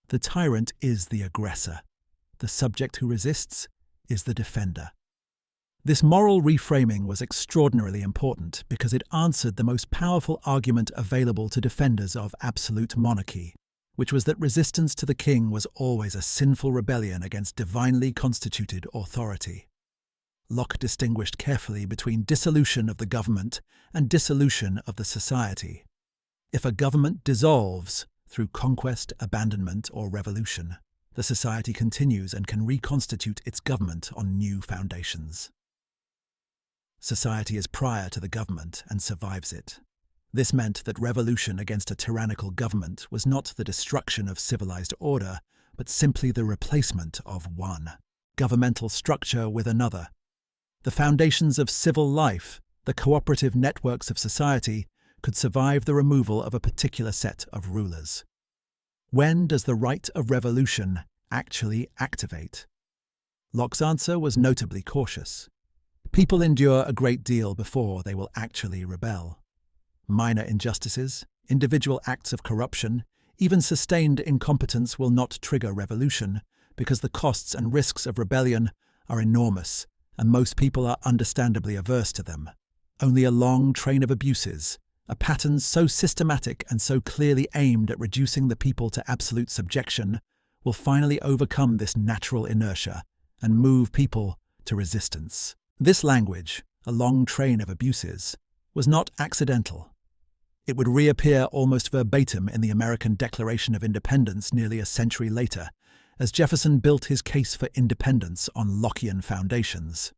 S1: The tyrant is the aggressor. The subject who resists is the defender. This moral reframing was extraordinarily important because it answered the most powerful argument available to defenders of absolute monarchy, which was that resistance to the king was always a sinful rebellion against divinely constituted authority. Locke distinguished carefully between dissolution of the government and dissolution of the society. If a government dissolves through conquest, abandonment, or revolution, the society continues and can reconstitute its government on new foundations. Society is prior to the government and survives it. This meant that revolution against a tyrannical government was not the destruction of civilized order, but simply the replacement of one governmental structure with another. The foundations of civil life, the cooperative networks of society, could survive the removal of a particular set of rulers. When does the right of revolution actually activate? Locke's answer was notably cautious. People endure a great deal before they will actually rebel. Minor injustices, individual acts of corruption, even sustained incompetence will not trigger revolution because the costs and risks of rebellion are enormous and most people are understandably averse to them. Only a long train of abuses, a pattern so systematic and so clearly aimed at reducing the people to absolute subjection, will finally overcome this natural inertia and move people to resistance. This language, a long train of abuses, was not accidental. It would reappear almost verbatim in the American Declaration of Independence nearly a century later, as Jefferson built his case for independence on Lockean foundations.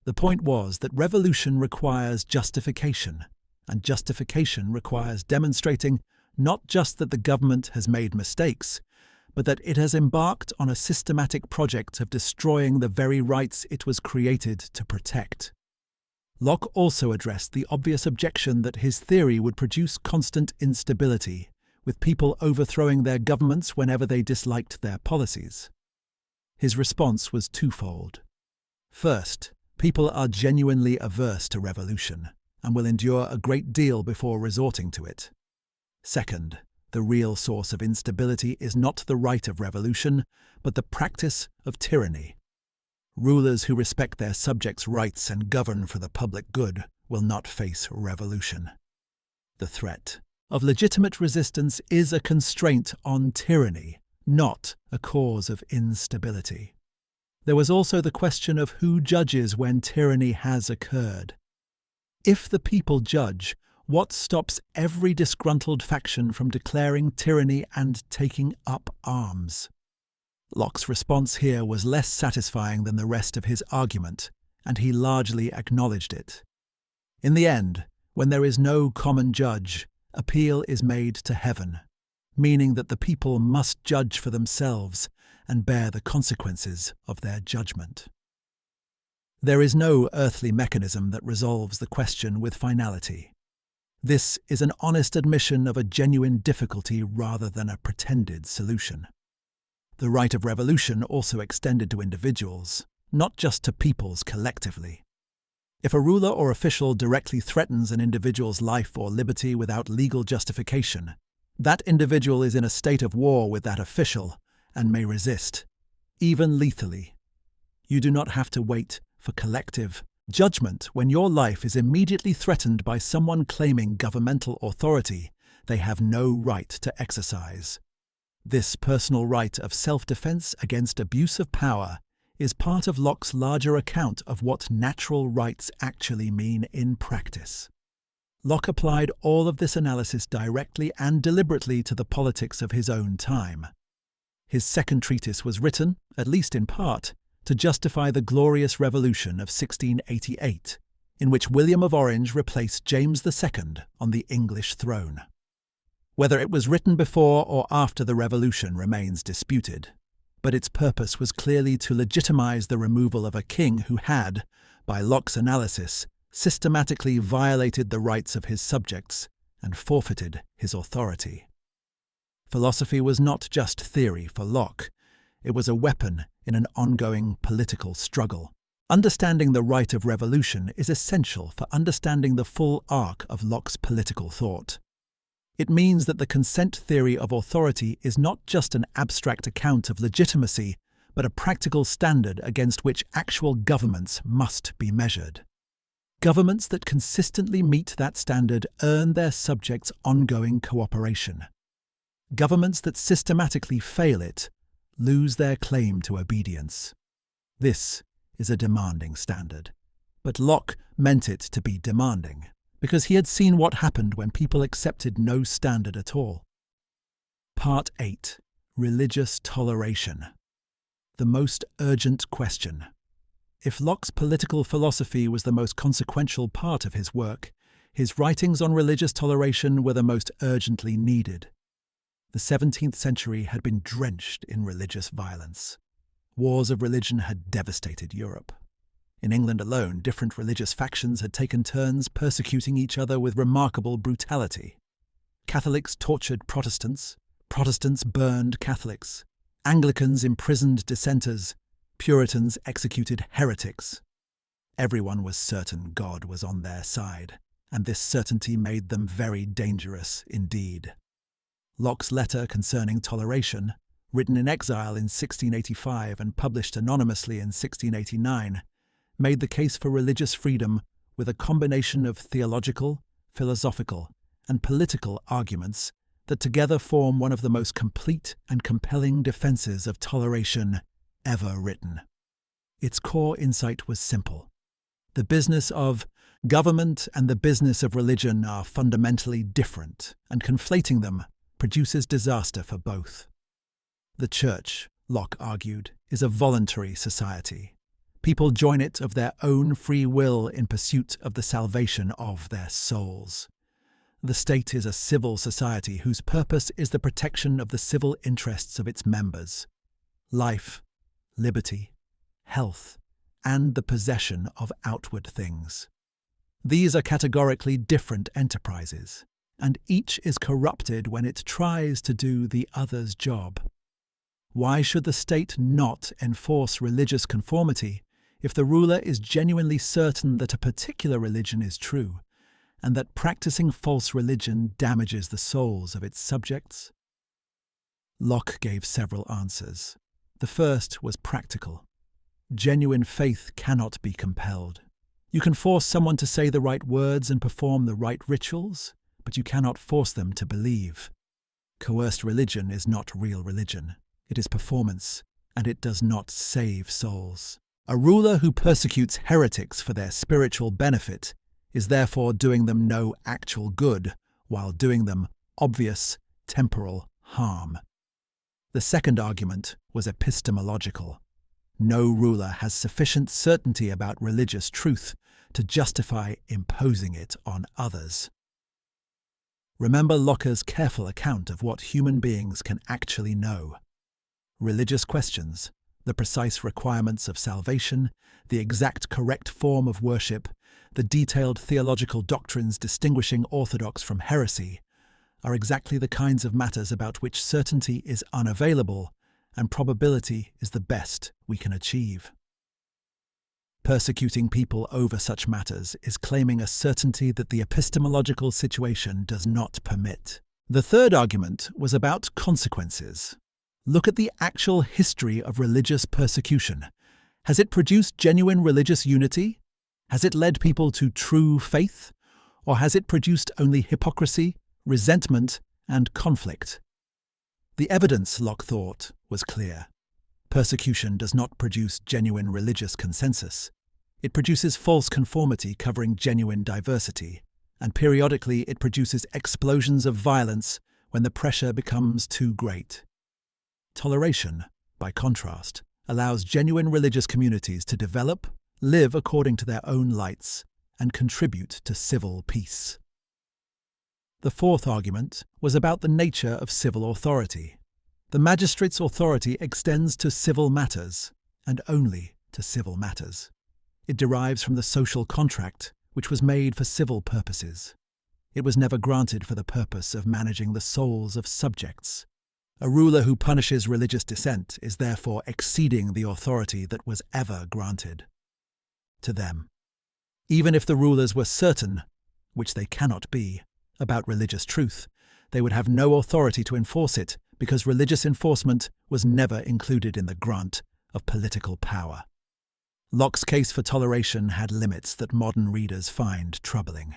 S1: The point was that revolution requires justification, and justification requires demonstrating not just that the government has made mistakes, but that it has embarked on a systematic project of destroying the very rights it was created to protect. Locke also addressed the obvious objection that his theory would produce constant instability, with people overthrowing their governments whenever they disliked their policies. His response was twofold. First, people are genuinely averse to revolution and will endure a great deal before resorting to it. Second, the real source of instability is not the right of revolution, but the practice of tyranny. Rulers who respect their subjects' rights and govern for the public good will not face revolution. The threat of legitimate resistance is a constraint on tyranny, not a cause of instability. There was also the question of who judges when tyranny has occurred. If the people judge, what stops every disgruntled faction from declaring tyranny and taking up arms? Locke's response here was less satisfying than the rest of his argument, and he largely acknowledged it. In the end, when there is no common judge, appeal is made to heaven, meaning that the people must judge for themselves and bear the consequences of their judgment. There is no earthly mechanism that resolves the question with finality. This is an honest admission of a genuine difficulty rather than a pretended solution. The right of revolution also extended to individuals, not just to peoples collectively. If a ruler or official directly threatens an individual's life or liberty without legal justification, that individual is in a state of war with that official and may resist, even lethally. You do not have to wait for collective judgment when your life is immediately threatened by someone claiming governmental authority they have no right to exercise. This personal right of self-defense against abuse of power is part of Locke's larger account of what natural rights actually mean in practice. Locke applied all of this analysis directly and deliberately to the politics of his own time. His second treatise was written, at least in part, to justify the Glorious Revolution of 1688, in which William of Orange replaced James II on the English throne. Whether it was written before or after the Revolution remains disputed, but its purpose was clearly to legitimize the removal of a king who had, by Locke's analysis, systematically violated the rights of his subjects and forfeited his authority. Philosophy was not just theory for Locke, it was a weapon in an ongoing political struggle. Understanding the right of revolution is essential for understanding the full arc of Locke's political thought. It means that the consent theory of authority is not just an abstract account of legitimacy, but a practical standard against which actual governments must be measured. Governments that consistently meet that standard earn their subjects' ongoing cooperation. Governments that systematically fail it lose their claim to obedience. This is a demanding standard, but Locke meant it to be demanding, because he had seen what happened when people accepted no standard at all. Part 8. Religious Toleration. The most urgent question. If Locke's political philosophy was the most consequential part of his work, his writings on religious toleration were the most urgently needed. The 17th century had been drenched in religious violence. Wars of religion had devastated Europe. In England alone, different religious factions had taken turns persecuting each other with remarkable brutality. Catholics tortured Protestants, Protestants burned Catholics, Anglicans imprisoned dissenters, Puritans executed heretics. Everyone was certain God was on their side, and this certainty made them very dangerous indeed. Locke's letter concerning toleration, written in exile in 1685 and published anonymously in 1689, made the case for religious freedom with a combination of theological, philosophical, and political arguments that together form one of the most complete and compelling defenses of toleration ever written. Its core insight was simple. The business of government and the business of religion are fundamentally different, and conflating them produces disaster for both. The Church, Locke argued, is a voluntary society. People join it of their own free will in pursuit of the salvation of their souls. The state is a civil society whose purpose is the protection of the civil interests of its members. Life, liberty, health, and the possession of outward things. These are categorically different enterprises, and each is corrupted when it tries to do the other's job. Why should the state not enforce religious conformity if the ruler is genuinely certain that a particular religion is true, and that practicing false religion damages the souls of its subjects? Locke gave several answers. The first was practical. Genuine faith cannot be compelled. You can force someone to say the right words and perform the right rituals, but you cannot force them to believe. Coerced religion is not real religion. It is performance, and it does not save souls. A ruler who persecutes heretics for their spiritual benefit is therefore doing them no actual good, while doing them obvious temporal harm. The second argument was epistemological. No ruler has sufficient certainty about religious truth to justify imposing it on others. Remember Locke's careful account of what human beings can actually know. Religious questions, the precise requirements of salvation, the exact correct form of worship, the detailed theological doctrines distinguishing orthodox from heresy, are exactly the kinds of matters about which certainty is unavailable and probability is the best we can achieve. Persecuting people over such matters is claiming a certainty that the epistemological situation does not permit. The third argument was about consequences. Look at the actual history of religious persecution. Has it produced genuine religious unity? Has it led people to true faith? Or has it produced only hypocrisy, resentment, and conflict? The evidence, Locke thought, was clear. Persecution does not produce genuine religious consensus. It produces false conformity covering genuine diversity, and periodically it produces explosions of violence when the pressure becomes too great. Toleration, by contrast, allows genuine religious communities to develop, live according to their own lights, and contribute to civil peace. The fourth argument was about the nature of civil authority. The magistrate's authority extends to civil matters, and only to civil matters. It derives from the social contract, which was made for civil purposes. It was never granted for the purpose of managing the souls of subjects. A ruler who punishes religious dissent is therefore exceeding the authority that was ever granted to them. Even if the rulers were certain, which they cannot be, about religious truth, they would have no authority to enforce it because religious enforcement was never included in the grant of political power. Locke's case for toleration had limits that modern readers find troubling.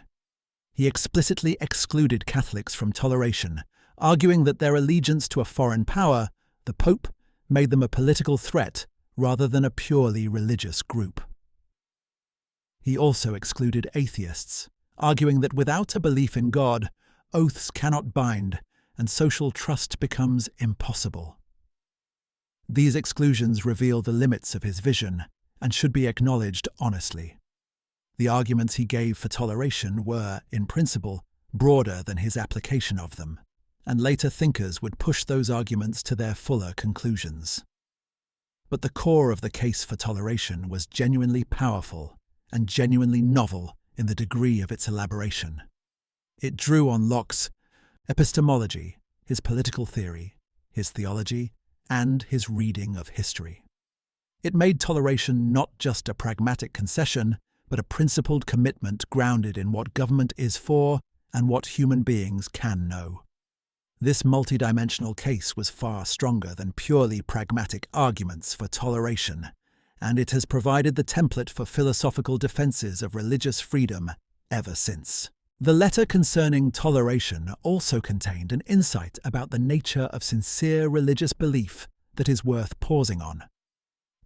S1: He explicitly excluded Catholics from toleration, arguing that their allegiance to a foreign power, the Pope, made them a political threat rather than a purely religious group. He also excluded atheists, arguing that without a belief in God, oaths cannot bind, and social trust becomes impossible. These exclusions reveal the limits of his vision and should be acknowledged honestly. The arguments he gave for toleration were, in principle, broader than his application of them, and later thinkers would push those arguments to their fuller conclusions. But the core of the case for toleration was genuinely powerful and genuinely novel in the degree of its elaboration. It drew on Locke's epistemology, his political theory, his theology, and his reading of history. It made toleration not just a pragmatic concession, but a principled commitment grounded in what government is for and what human beings can know. This multidimensional case was far stronger than purely pragmatic arguments for toleration, and it has provided the template for philosophical defenses of religious freedom ever since. The letter concerning toleration also contained an insight about the nature of sincere religious belief that is worth pausing on.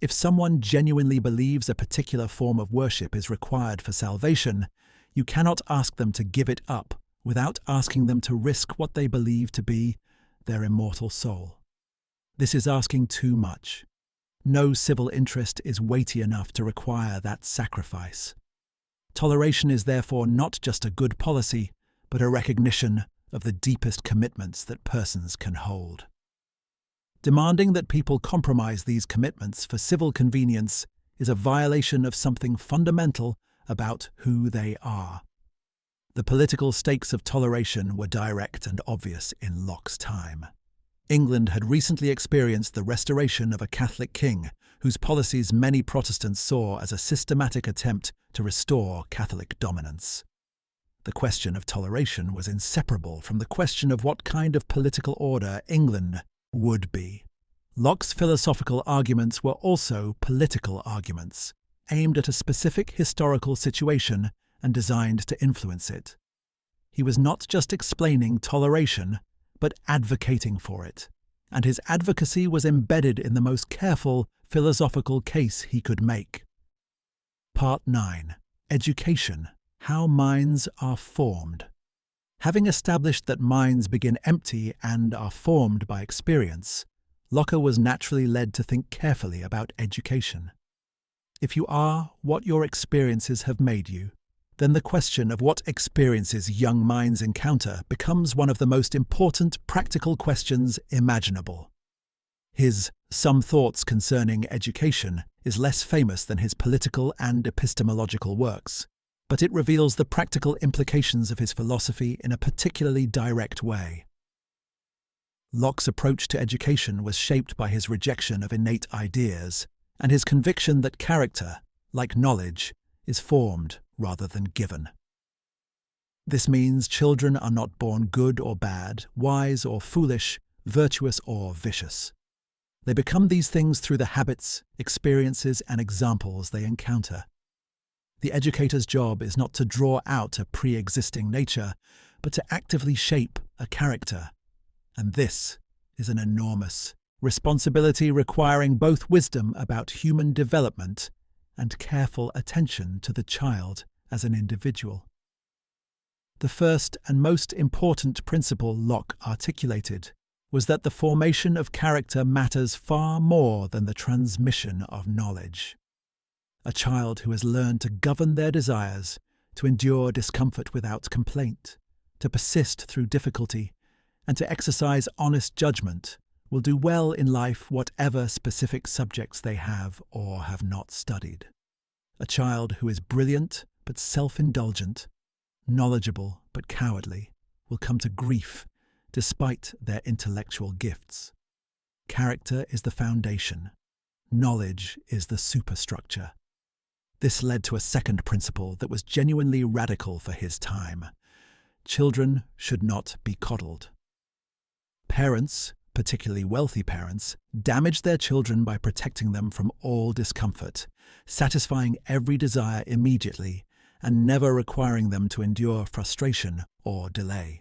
S1: If someone genuinely believes a particular form of worship is required for salvation, you cannot ask them to give it up without asking them to risk what they believe to be their immortal soul. This is asking too much. No civil interest is weighty enough to require that sacrifice. Toleration is therefore not just a good policy, but a recognition of the deepest commitments that persons can hold. Demanding that people compromise these commitments for civil convenience is a violation of something fundamental about who they are. The political stakes of toleration were direct and obvious in Locke's time. England had recently experienced the restoration of a Catholic king whose policies many Protestants saw as a systematic attempt to restore Catholic dominance. The question of toleration was inseparable from the question of what kind of political order England would be. Locke's philosophical arguments were also political arguments, aimed at a specific historical situation and designed to influence it. He was not just explaining toleration, but advocating for it, and his advocacy was embedded in the most careful philosophical case he could make. Part 9. Education: How Minds Are Formed. Having established that minds begin empty and are formed by experience, Locke was naturally led to think carefully about education. If you are what your experiences have made you, then the question of what experiences young minds encounter becomes one of the most important practical questions imaginable. His Some Thoughts Concerning Education is less famous than his political and epistemological works, but it reveals the practical implications of his philosophy in a particularly direct way. Locke's approach to education was shaped by his rejection of innate ideas and his conviction that character, like knowledge, is formed rather than given. This means children are not born good or bad, wise or foolish, virtuous or vicious. They become these things through the habits, experiences, and examples they encounter. The educator's job is not to draw out a pre-existing nature, but to actively shape a character. And this is an enormous responsibility requiring both wisdom about human development and careful attention to the child as an individual. The first and most important principle Locke articulated was that the formation of character matters far more than the transmission of knowledge. A child who has learned to govern their desires, to endure discomfort without complaint, to persist through difficulty, and to exercise honest judgment will do well in life whatever specific subjects they have or have not studied. A child who is brilliant but self-indulgent, knowledgeable but cowardly, will come to grief despite their intellectual gifts. Character is the foundation. Knowledge is the superstructure. This led to a second principle that was genuinely radical for his time. Children should not be coddled. Parents, particularly wealthy parents, damage their children by protecting them from all discomfort, satisfying every desire immediately, and never requiring them to endure frustration or delay.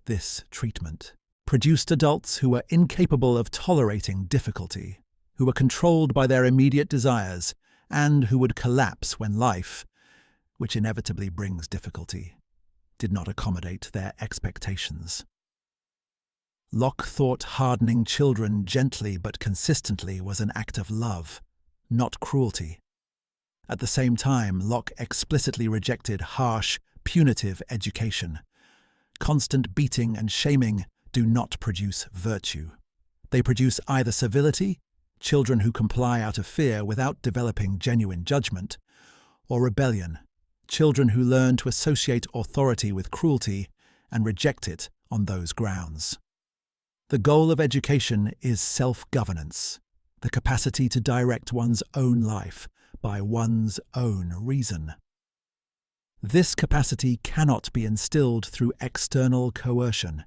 S1: This treatment produced adults who were incapable of tolerating difficulty, who were controlled by their immediate desires, and who would collapse when life, which inevitably brings difficulty, did not accommodate their expectations. Locke thought hardening children gently but consistently was an act of love, not cruelty. At the same time, Locke explicitly rejected harsh, punitive education. Constant beating and shaming do not produce virtue. They produce either civility, children who comply out of fear without developing genuine judgment, or rebellion, children who learn to associate authority with cruelty and reject it on those grounds. The goal of education is self-governance, the capacity to direct one's own life by one's own reason. This capacity cannot be instilled through external coercion.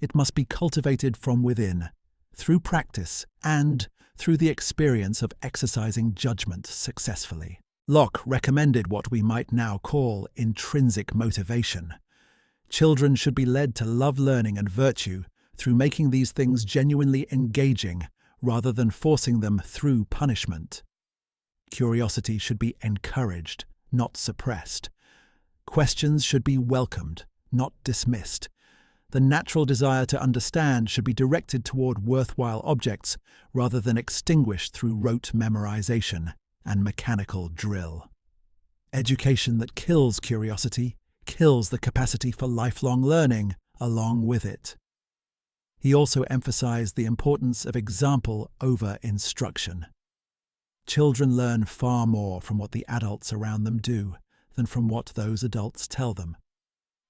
S1: It must be cultivated from within, through practice and through the experience of exercising judgment successfully. Locke recommended what we might now call intrinsic motivation. Children should be led to love learning and virtue through making these things genuinely engaging rather than forcing them through punishment. Curiosity should be encouraged, not suppressed. Questions should be welcomed, not dismissed. The natural desire to understand should be directed toward worthwhile objects rather than extinguished through rote memorization and mechanical drill. Education that kills curiosity kills the capacity for lifelong learning along with it. He also emphasized the importance of example over instruction. Children learn far more from what the adults around them do than from what those adults tell them.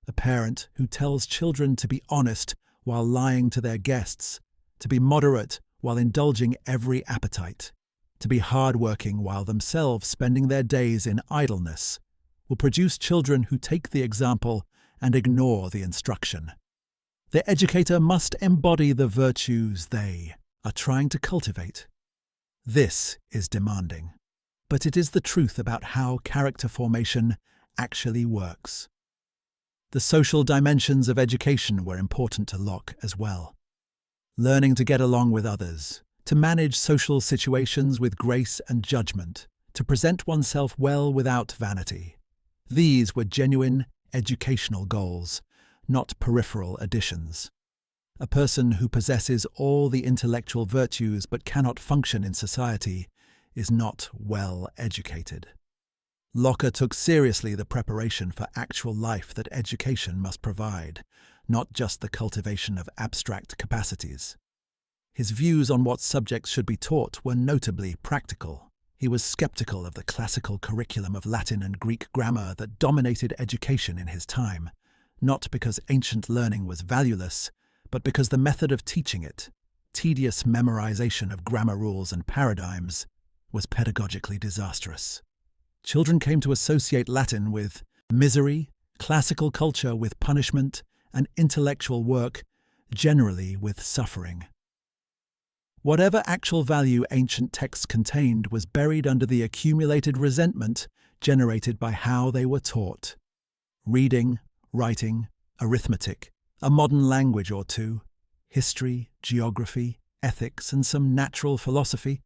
S1: A parent who tells children to be honest while lying to their guests, to be moderate while indulging every appetite, to be hard-working while themselves spending their days in idleness, will produce children who take the example and ignore the instruction. The educator must embody the virtues they are trying to cultivate. This is demanding, but it is the truth about how character formation actually works. The social dimensions of education were important to Locke as well. Learning to get along with others, to manage social situations with grace and judgment, to present oneself well without vanity. These were genuine educational goals, not peripheral additions. A person who possesses all the intellectual virtues but cannot function in society is not well educated. Locke took seriously the preparation for actual life that education must provide, not just the cultivation of abstract capacities. His views on what subjects should be taught were notably practical. He was skeptical of the classical curriculum of Latin and Greek grammar that dominated education in his time, not because ancient learning was valueless, but because the method of teaching it, tedious memorization of grammar rules and paradigms, was pedagogically disastrous. Children came to associate Latin with misery, classical culture with punishment, and intellectual work generally with suffering. Whatever actual value ancient texts contained was buried under the accumulated resentment generated by how they were taught. Reading, writing, arithmetic, a modern language or two, history, geography, ethics, and some natural philosophy.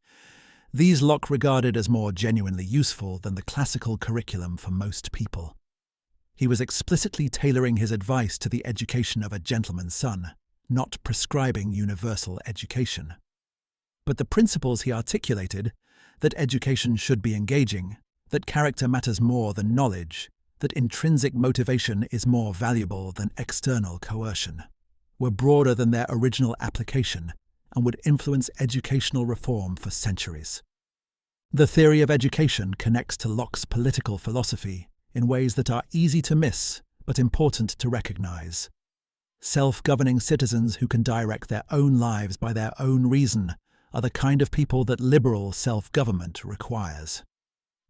S1: These Locke regarded as more genuinely useful than the classical curriculum for most people. He was explicitly tailoring his advice to the education of a gentleman's son, not prescribing universal education. But the principles he articulated, that education should be engaging, that character matters more than knowledge, that intrinsic motivation is more valuable than external coercion, were broader than their original application and would influence educational reform for centuries. The theory of education connects to Locke's political philosophy in ways that are easy to miss but important to recognize. Self-governing citizens who can direct their own lives by their own reason are the kind of people that liberal self-government requires.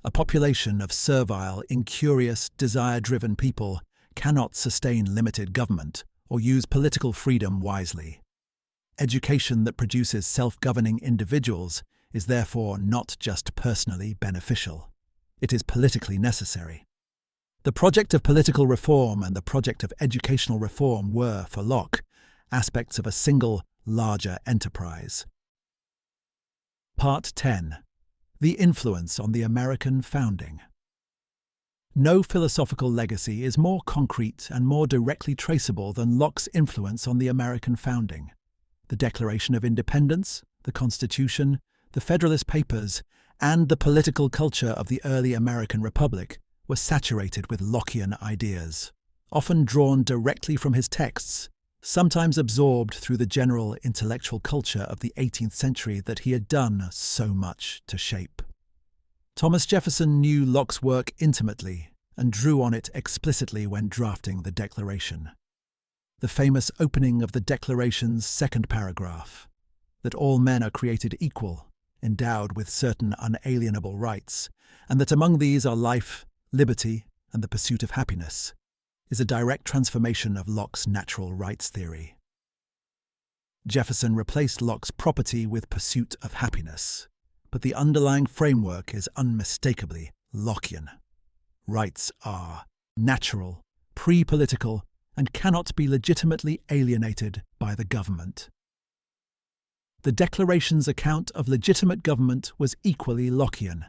S1: A population of servile, incurious, desire-driven people cannot sustain limited government or use political freedom wisely. Education that produces self-governing individuals is therefore not just personally beneficial. It is politically necessary. The project of political reform and the project of educational reform were, for Locke, aspects of a single, larger enterprise. Part 10. The influence on the American founding. No philosophical legacy is more concrete and more directly traceable than Locke's influence on the American founding. The Declaration of Independence, the Constitution, the Federalist Papers, and the political culture of the early American Republic were saturated with Lockean ideas, often drawn directly from his texts, sometimes absorbed through the general intellectual culture of the 18th century that he had done so much to shape. Thomas Jefferson knew Locke's work intimately and drew on it explicitly when drafting the Declaration. The famous opening of the Declaration's second paragraph, that all men are created equal, endowed with certain unalienable rights, and that among these are life, liberty, and the pursuit of happiness, is a direct transformation of Locke's natural rights theory. Jefferson replaced Locke's property with pursuit of happiness, but the underlying framework is unmistakably Lockean. Rights are natural, pre-political, and cannot be legitimately alienated by the government. The Declaration's account of legitimate government was equally Lockean.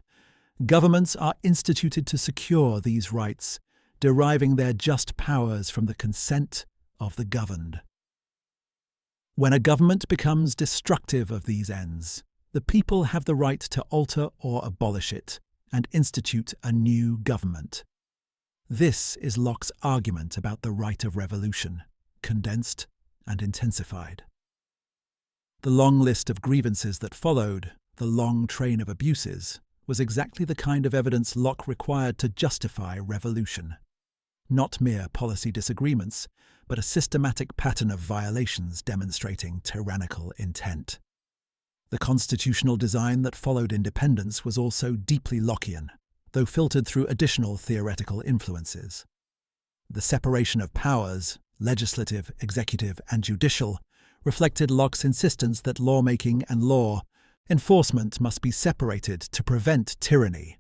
S1: Governments are instituted to secure these rights, deriving their just powers from the consent of the governed. When a government becomes destructive of these ends, the people have the right to alter or abolish it and institute a new government. This is Locke's argument about the right of revolution, condensed and intensified. The long list of grievances that followed, the long train of abuses, was exactly the kind of evidence Locke required to justify revolution. Not mere policy disagreements, but a systematic pattern of violations demonstrating tyrannical intent. The constitutional design that followed independence was also deeply Lockean, though filtered through additional theoretical influences. The separation of powers, legislative, executive, and judicial, reflected Locke's insistence that lawmaking and law enforcement must be separated to prevent tyranny.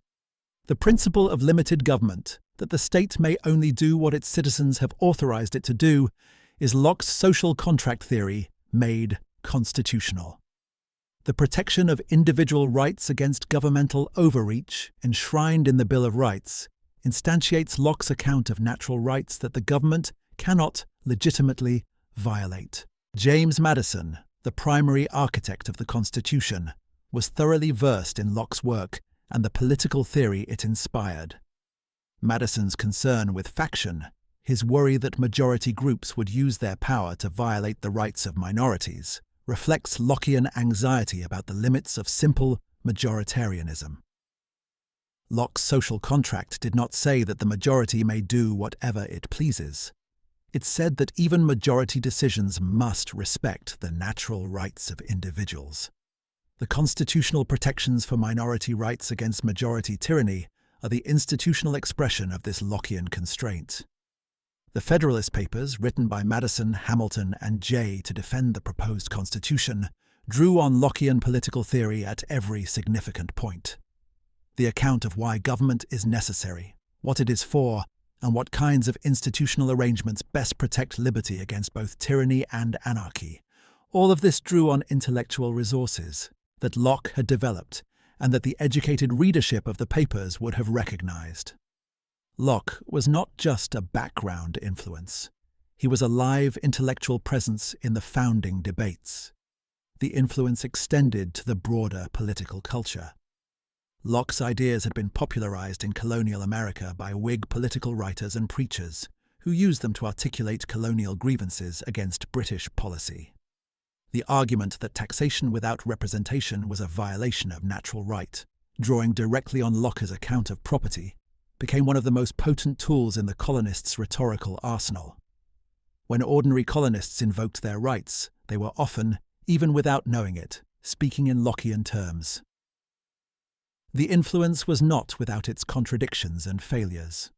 S1: The principle of limited government, that the state may only do what its citizens have authorized it to do, is Locke's social contract theory made constitutional. The protection of individual rights against governmental overreach, enshrined in the Bill of Rights, instantiates Locke's account of natural rights that the government cannot legitimately violate. James Madison, the primary architect of the Constitution, was thoroughly versed in Locke's work and the political theory it inspired. Madison's concern with faction, his worry that majority groups would use their power to violate the rights of minorities, reflects Lockean anxiety about the limits of simple majoritarianism. Locke's social contract did not say that the majority may do whatever it pleases. It said that even majority decisions must respect the natural rights of individuals. The constitutional protections for minority rights against majority tyranny are the institutional expression of this Lockean constraint. The Federalist Papers, written by Madison, Hamilton, and Jay to defend the proposed Constitution, drew on Lockean political theory at every significant point. The account of why government is necessary, what it is for, and what kinds of institutional arrangements best protect liberty against both tyranny and anarchy. All of this drew on intellectual resources that Locke had developed and that the educated readership of the papers would have recognized. Locke was not just a background influence. He was a live intellectual presence in the founding debates. The influence extended to the broader political culture. Locke's ideas had been popularized in colonial America by Whig political writers and preachers, who used them to articulate colonial grievances against British policy. The argument that taxation without representation was a violation of natural right, drawing directly on Locke's account of property, became one of the most potent tools in the colonists' rhetorical arsenal. When ordinary colonists invoked their rights, they were often, even without knowing it, speaking in Lockean terms. The influence was not without its contradictions and failures.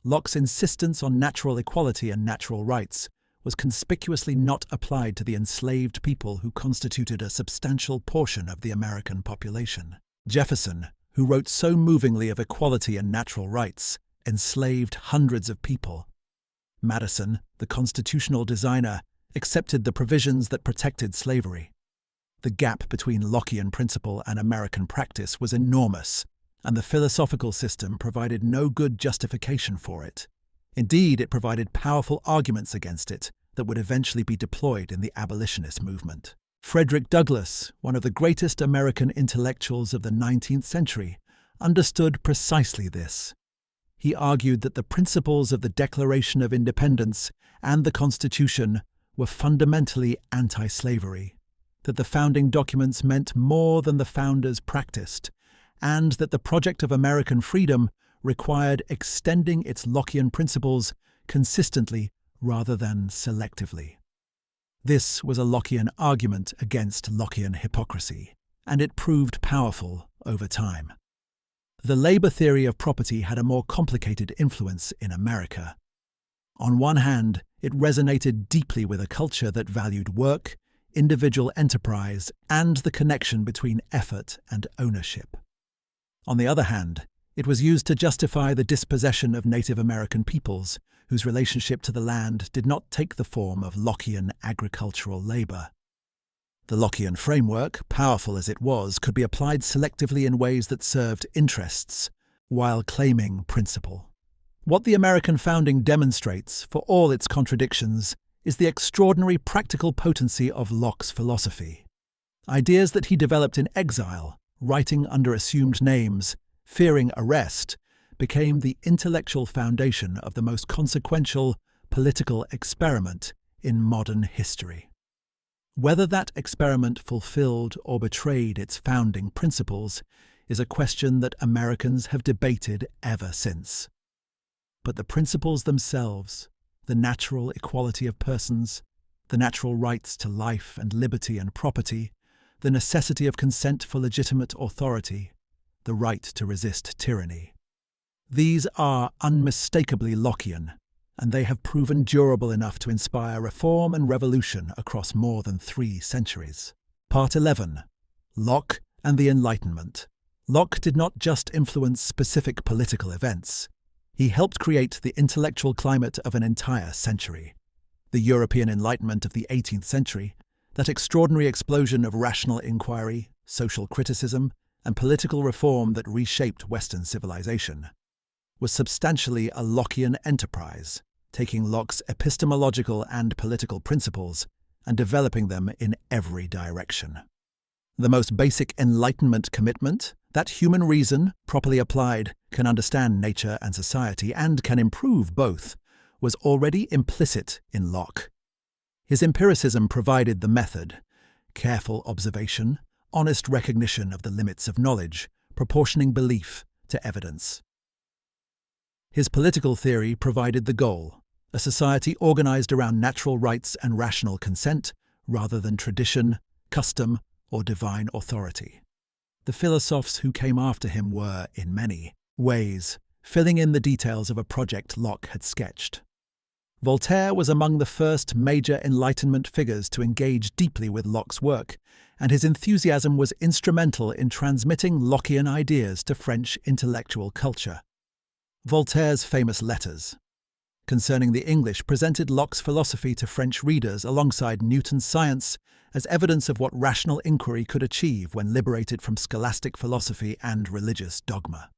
S1: Locke's insistence on natural equality and natural rights was conspicuously not applied to the enslaved people who constituted a substantial portion of the American population. Jefferson, who wrote so movingly of equality and natural rights, enslaved hundreds of people. Madison, the constitutional designer, accepted the provisions that protected slavery. The gap between Lockean principle and American practice was enormous, and the philosophical system provided no good justification for it. Indeed, it provided powerful arguments against it that would eventually be deployed in the abolitionist movement. Frederick Douglass, one of the greatest American intellectuals of the 19th century, understood precisely this. He argued that the principles of the Declaration of Independence and the Constitution were fundamentally anti-slavery, that the founding documents meant more than the founders practiced, and that the project of American freedom required extending its Lockean principles consistently rather than selectively. This was a Lockean argument against Lockean hypocrisy, and it proved powerful over time. The labor theory of property had a more complicated influence in America. On one hand, it resonated deeply with a culture that valued work, individual enterprise, and the connection between effort and ownership. On the other hand, it was used to justify the dispossession of Native American peoples, whose relationship to the land did not take the form of Lockean agricultural labor. The Lockean framework, powerful as it was, could be applied selectively in ways that served interests, while claiming principle. What the American founding demonstrates, for all its contradictions, is the extraordinary practical potency of Locke's philosophy. Ideas that he developed in exile, writing under assumed names, fearing arrest, became the intellectual foundation of the most consequential political experiment in modern history. Whether that experiment fulfilled or betrayed its founding principles is a question that Americans have debated ever since. But the principles themselves, the natural equality of persons, the natural rights to life and liberty and property, the necessity of consent for legitimate authority, the right to resist tyranny. These are unmistakably Lockean, and they have proven durable enough to inspire reform and revolution across more than 3 centuries. Part 11. Locke and the Enlightenment. Locke did not just influence specific political events. He helped create the intellectual climate of an entire century. The European Enlightenment of the 18th century, that extraordinary explosion of rational inquiry, social criticism, and political reform that reshaped Western civilization, was substantially a Lockean enterprise, taking Locke's epistemological and political principles and developing them in every direction. The most basic Enlightenment commitment, that human reason, properly applied, can understand nature and society and can improve both, was already implicit in Locke. His empiricism provided the method: careful observation, honest recognition of the limits of knowledge, proportioning belief to evidence. His political theory provided the goal: a society organized around natural rights and rational consent, rather than tradition, custom, or divine authority. The philosophers who came after him were, in many ways, filling in the details of a project Locke had sketched. Voltaire was among the first major Enlightenment figures to engage deeply with Locke's work, and his enthusiasm was instrumental in transmitting Lockean ideas to French intellectual culture. Voltaire's famous letters concerning the English presented Locke's philosophy to French readers alongside Newton's science as evidence of what rational inquiry could achieve when liberated from scholastic philosophy and religious dogma.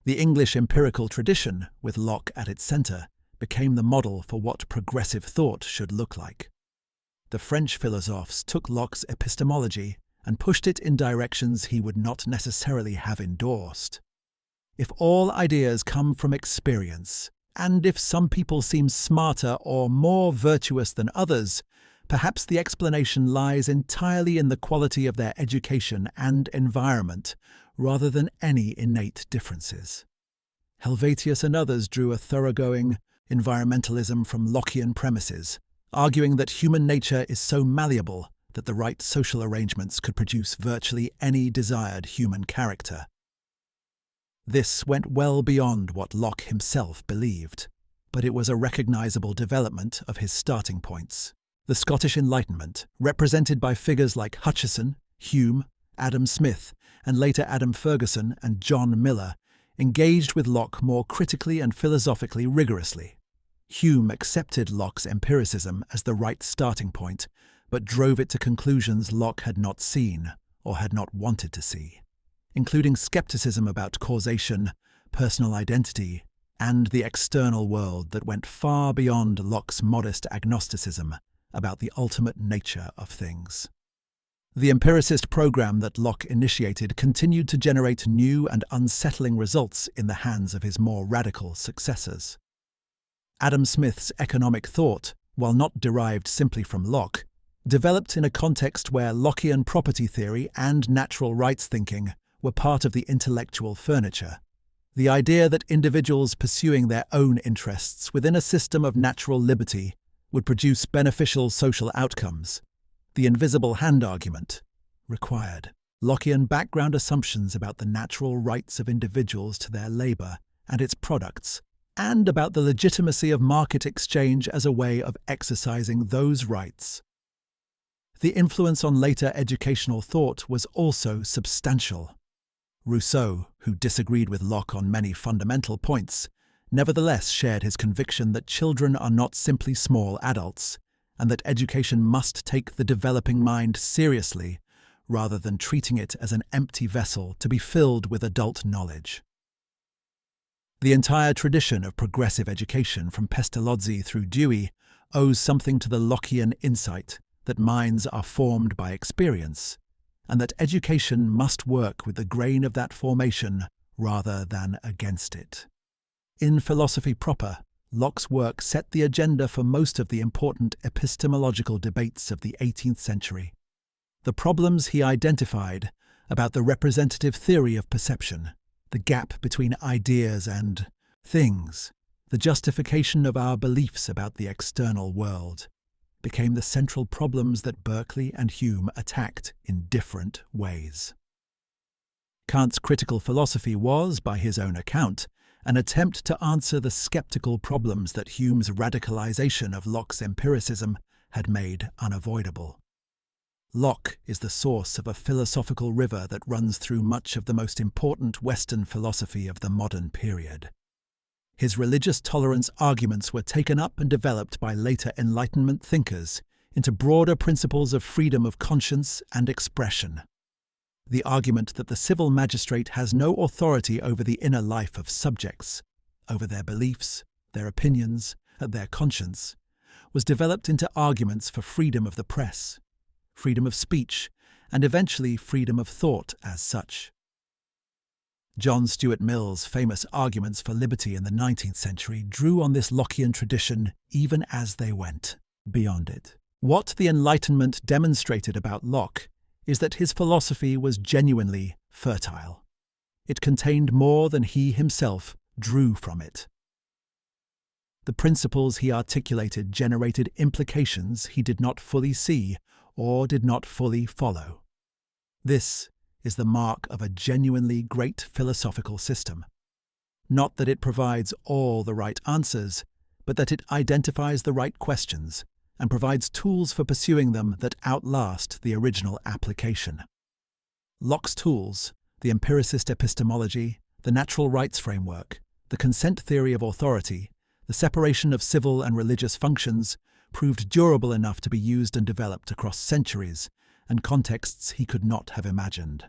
S1: The English empirical tradition, with Locke at its centre, became the model for what progressive thought should look like. The French philosophers took Locke's epistemology and pushed it in directions he would not necessarily have endorsed. If all ideas come from experience, and if some people seem smarter or more virtuous than others, perhaps the explanation lies entirely in the quality of their education and environment, rather than any innate differences. Helvetius and others drew a thoroughgoing environmentalism from Lockean premises, arguing that human nature is so malleable that the right social arrangements could produce virtually any desired human character. This went well beyond what Locke himself believed, but it was a recognizable development of his starting points. The Scottish Enlightenment, represented by figures like Hutcheson, Hume, Adam Smith, and later Adam Ferguson and John Miller, engaged with Locke more critically and philosophically rigorously. Hume accepted Locke's empiricism as the right starting point, but drove it to conclusions Locke had not seen or had not wanted to see, including skepticism about causation, personal identity, and the external world that went far beyond Locke's modest agnosticism about the ultimate nature of things. The empiricist program that Locke initiated continued to generate new and unsettling results in the hands of his more radical successors. Adam Smith's economic thought, while not derived simply from Locke, developed in a context where Lockean property theory and natural rights thinking were part of the intellectual furniture. The idea that individuals pursuing their own interests within a system of natural liberty would produce beneficial social outcomes, the invisible hand argument, required Lockean background assumptions about the natural rights of individuals to their labour and its products, and about the legitimacy of market exchange as a way of exercising those rights. The influence on later educational thought was also substantial. Rousseau, who disagreed with Locke on many fundamental points, nevertheless shared his conviction that children are not simply small adults, and that education must take the developing mind seriously rather than treating it as an empty vessel to be filled with adult knowledge. The entire tradition of progressive education from Pestalozzi through Dewey owes something to the Lockean insight that minds are formed by experience, and that education must work with the grain of that formation rather than against it. In philosophy proper, Locke's work set the agenda for most of the important epistemological debates of the 18th century. The problems he identified about the representative theory of perception, the gap between ideas and things, the justification of our beliefs about the external world, became the central problems that Berkeley and Hume attacked in different ways. Kant's critical philosophy was, by his own account, an attempt to answer the skeptical problems that Hume's radicalization of Locke's empiricism had made unavoidable. Locke is the source of a philosophical river that runs through much of the most important Western philosophy of the modern period. His religious tolerance arguments were taken up and developed by later Enlightenment thinkers into broader principles of freedom of conscience and expression. The argument that the civil magistrate has no authority over the inner life of subjects, over their beliefs, their opinions, their conscience, was developed into arguments for freedom of the press, freedom of speech, and eventually freedom of thought as such. John Stuart Mill's famous arguments for liberty in the 19th century drew on this Lockean tradition even as they went beyond it. What the Enlightenment demonstrated about Locke is that his philosophy was genuinely fertile. It contained more than he himself drew from it. The principles he articulated generated implications he did not fully see or did not fully follow. This is the mark of a genuinely great philosophical system. Not that it provides all the right answers, but that it identifies the right questions and provides tools for pursuing them that outlast the original application. Locke's tools, the empiricist epistemology, the natural rights framework, the consent theory of authority, the separation of civil and religious functions, proved durable enough to be used and developed across centuries and contexts he could not have imagined.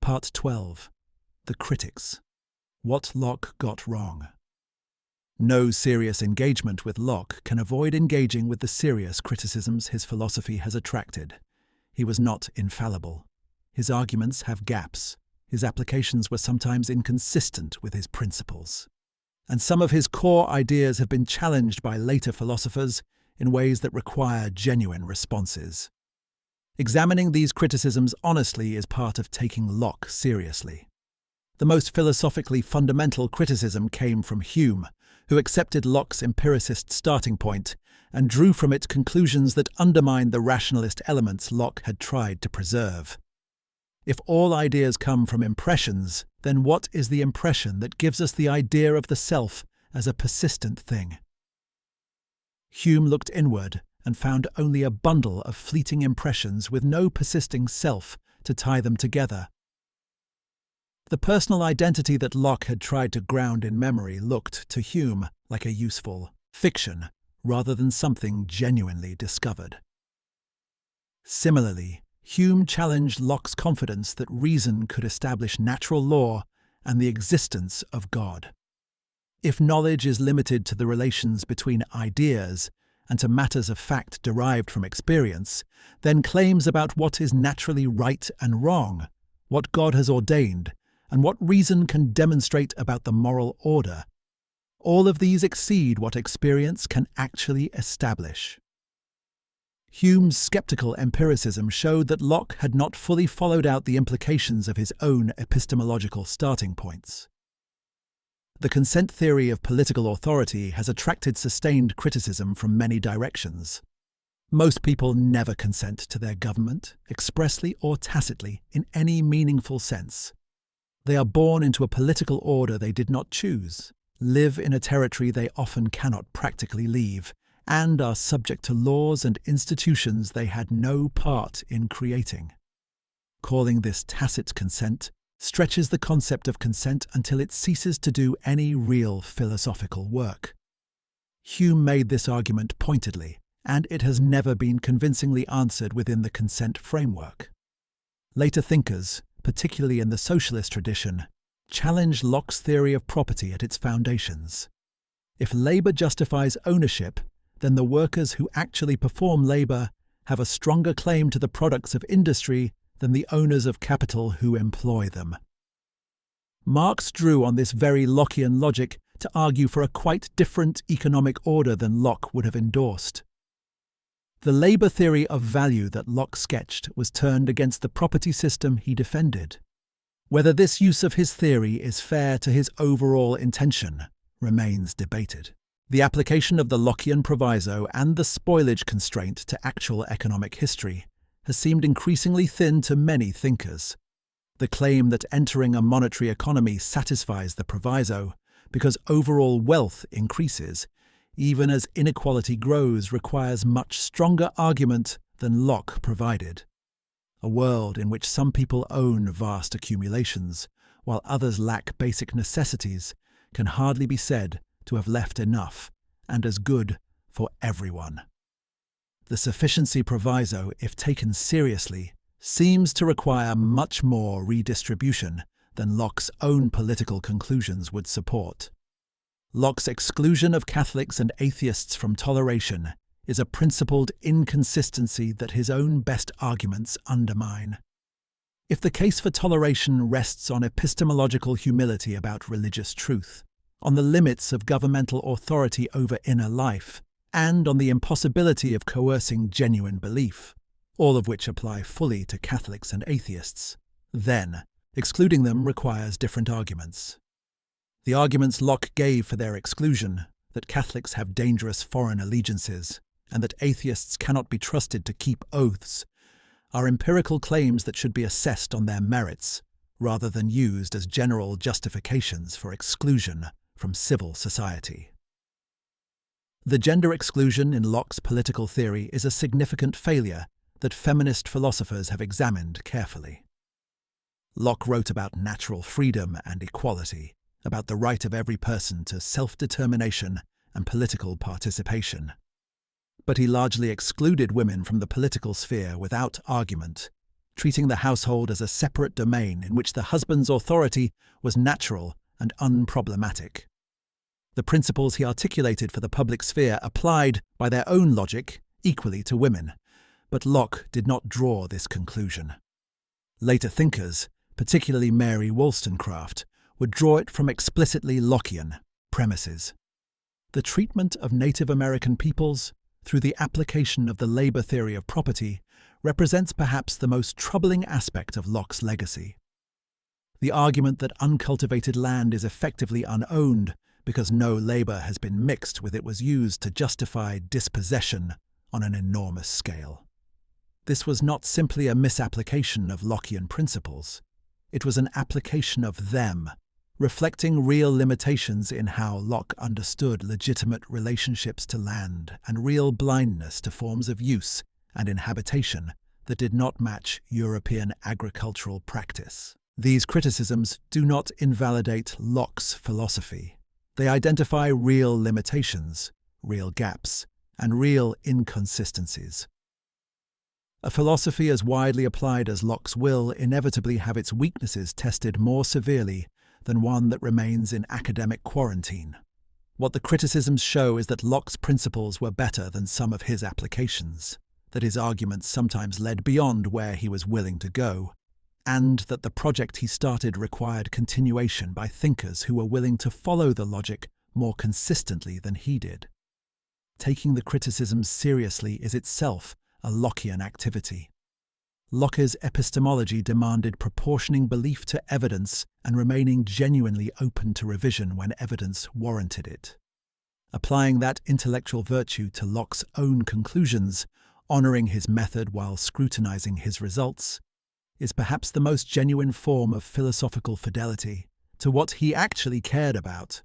S1: Part 12. The Critics. What Locke got wrong. No serious engagement with Locke can avoid engaging with the serious criticisms his philosophy has attracted. He was not infallible. His arguments have gaps. His applications were sometimes inconsistent with his principles. And some of his core ideas have been challenged by later philosophers in ways that require genuine responses. Examining these criticisms honestly is part of taking Locke seriously. The most philosophically fundamental criticism came from Hume, who accepted Locke's empiricist starting point and drew from it conclusions that undermined the rationalist elements Locke had tried to preserve. If all ideas come from impressions, then what is the impression that gives us the idea of the self as a persistent thing? Hume looked inward and found only a bundle of fleeting impressions with no persisting self to tie them together. The personal identity that Locke had tried to ground in memory looked, to Hume, like a useful fiction rather than something genuinely discovered. Similarly, Hume challenged Locke's confidence that reason could establish natural law and the existence of God. If knowledge is limited to the relations between ideas and to matters of fact derived from experience, then claims about what is naturally right and wrong, what God has ordained, and what reason can demonstrate about the moral order, all of these exceed what experience can actually establish. Hume's skeptical empiricism showed that Locke had not fully followed out the implications of his own epistemological starting points. The consent theory of political authority has attracted sustained criticism from many directions. Most people never consent to their government, expressly or tacitly, in any meaningful sense. They are born into a political order they did not choose, live in a territory they often cannot practically leave, and are subject to laws and institutions they had no part in creating. Calling this tacit consent stretches the concept of consent until it ceases to do any real philosophical work. Hume made this argument pointedly, and it has never been convincingly answered within the consent framework. Later thinkers, particularly in the socialist tradition, challenged Locke's theory of property at its foundations. If labour justifies ownership, then the workers who actually perform labour have a stronger claim to the products of industry than the owners of capital who employ them. Marx drew on this very Lockean logic to argue for a quite different economic order than Locke would have endorsed. The labour theory of value that Locke sketched was turned against the property system he defended. Whether this use of his theory is fair to his overall intention remains debated. The application of the Lockean proviso and the spoilage constraint to actual economic history has seemed increasingly thin to many thinkers. The claim that entering a monetary economy satisfies the proviso because overall wealth increases, even as inequality grows, requires much stronger argument than Locke provided. A world in which some people own vast accumulations, while others lack basic necessities, can hardly be said to have left enough and as good for everyone. The sufficiency proviso, if taken seriously, seems to require much more redistribution than Locke's own political conclusions would support. Locke's exclusion of Catholics and atheists from toleration is a principled inconsistency that his own best arguments undermine. If the case for toleration rests on epistemological humility about religious truth, on the limits of governmental authority over inner life, and on the impossibility of coercing genuine belief, all of which apply fully to Catholics and atheists, then excluding them requires different arguments. The arguments Locke gave for their exclusion, that Catholics have dangerous foreign allegiances, and that atheists cannot be trusted to keep oaths, are empirical claims that should be assessed on their merits, rather than used as general justifications for exclusion from civil society. The gender exclusion in Locke's political theory is a significant failure that feminist philosophers have examined carefully. Locke wrote about natural freedom and equality, about the right of every person to self-determination and political participation. But he largely excluded women from the political sphere without argument, treating the household as a separate domain in which the husband's authority was natural and unproblematic. The principles he articulated for the public sphere applied, by their own logic, equally to women, but Locke did not draw this conclusion. Later thinkers, particularly Mary Wollstonecraft, would draw it from explicitly Lockean premises. The treatment of Native American peoples, through the application of the labor theory of property, represents perhaps the most troubling aspect of Locke's legacy. The argument that uncultivated land is effectively unowned because no labor has been mixed with it was used to justify dispossession on an enormous scale. This was not simply a misapplication of Lockean principles. It was an application of them, reflecting real limitations in how Locke understood legitimate relationships to land and real blindness to forms of use and inhabitation that did not match European agricultural practice. These criticisms do not invalidate Locke's philosophy. They identify real limitations, real gaps, and real inconsistencies. A philosophy as widely applied as Locke's will inevitably have its weaknesses tested more severely than one that remains in academic quarantine. What the criticisms show is that Locke's principles were better than some of his applications, that his arguments sometimes led beyond where he was willing to go, and that the project he started required continuation by thinkers who were willing to follow the logic more consistently than he did. Taking the criticisms seriously is itself a Lockean activity. Locke's epistemology demanded proportioning belief to evidence and remaining genuinely open to revision when evidence warranted it. Applying that intellectual virtue to Locke's own conclusions, honouring his method while scrutinising his results, is perhaps the most genuine form of philosophical fidelity to what he actually cared about.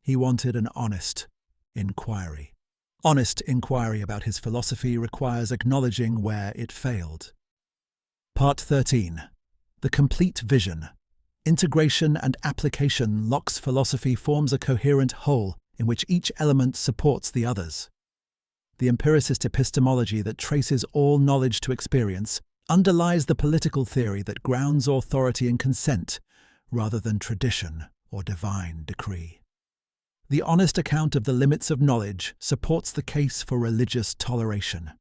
S1: He wanted an honest inquiry. Honest inquiry about his philosophy requires acknowledging where it failed. Part 13. The Complete Vision. Integration and application. Locke's philosophy forms a coherent whole in which each element supports the others. The empiricist epistemology that traces all knowledge to experience underlies the political theory that grounds authority in consent rather than tradition or divine decree. The honest account of the limits of knowledge supports the case for religious toleration.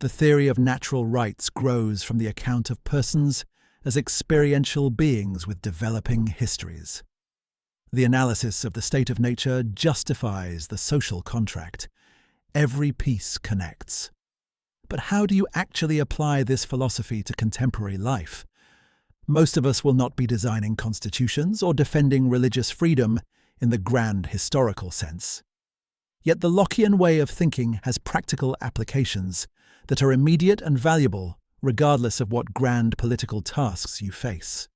S1: The theory of natural rights grows from the account of persons as experiential beings with developing histories. The analysis of the state of nature justifies the social contract. Every piece connects. But how do you actually apply this philosophy to contemporary life? Most of us will not be designing constitutions or defending religious freedom in the grand historical sense. Yet the Lockean way of thinking has practical applications that are immediate and valuable regardless of what grand political tasks you face.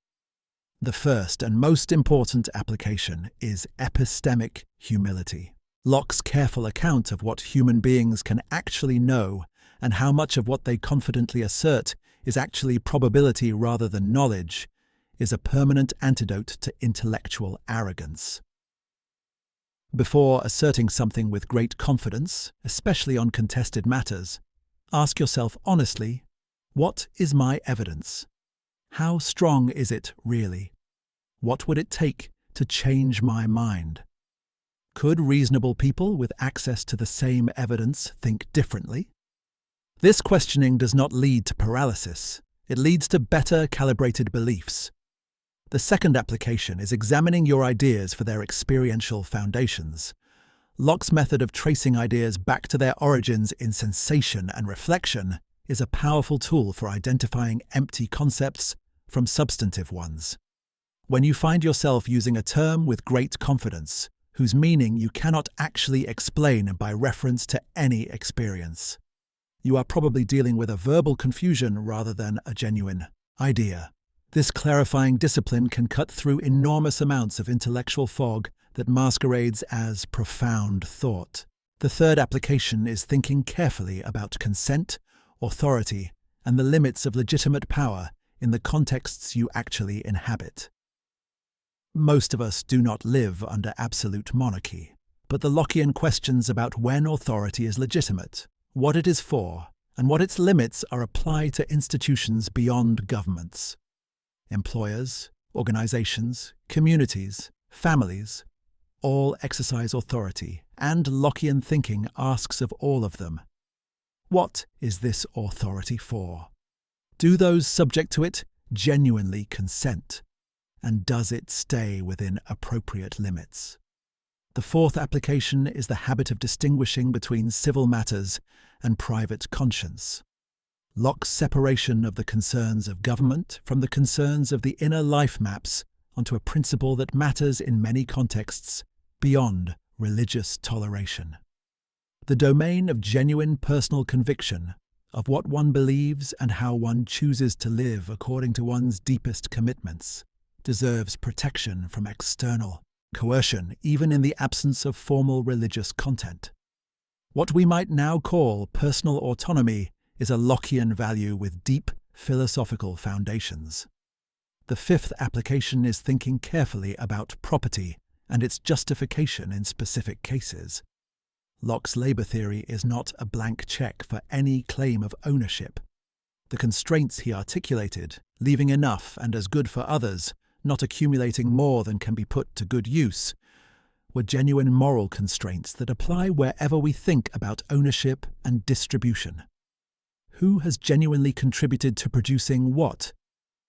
S1: The first and most important application is epistemic humility. Locke's careful account of what human beings can actually know and how much of what they confidently assert is actually probability rather than knowledge is a permanent antidote to intellectual arrogance. Before asserting something with great confidence, especially on contested matters, ask yourself honestly, what is my evidence? How strong is it really? What would it take to change my mind? Could reasonable people with access to the same evidence think differently? This questioning does not lead to paralysis. It leads to better calibrated beliefs. The second application is examining your ideas for their experiential foundations. Locke's method of tracing ideas back to their origins in sensation and reflection is a powerful tool for identifying empty concepts from substantive ones. When you find yourself using a term with great confidence, whose meaning you cannot actually explain by reference to any experience, you are probably dealing with a verbal confusion rather than a genuine idea. This clarifying discipline can cut through enormous amounts of intellectual fog that masquerades as profound thought. The third application is thinking carefully about consent, authority, and the limits of legitimate power in the contexts you actually inhabit. Most of us do not live under absolute monarchy, but the Lockean questions about when authority is legitimate, what it is for, and what its limits are applied to institutions beyond governments. Employers, organizations, communities, families, all exercise authority, and Lockean thinking asks of all of them, what is this authority for? Do those subject to it genuinely consent? And does it stay within appropriate limits? The fourth application is the habit of distinguishing between civil matters and private conscience. Locke's separation of the concerns of government from the concerns of the inner life maps onto a principle that matters in many contexts beyond religious toleration. The domain of genuine personal conviction, of what one believes and how one chooses to live according to one's deepest commitments, deserves protection from external coercion, even in the absence of formal religious content. What we might now call personal autonomy is a Lockean value with deep philosophical foundations. The fifth application is thinking carefully about property and its justification in specific cases. Locke's labour theory is not a blank cheque for any claim of ownership. The constraints he articulated, leaving enough and as good for others, not accumulating more than can be put to good use, were genuine moral constraints that apply wherever we think about ownership and distribution. Who has genuinely contributed to producing what?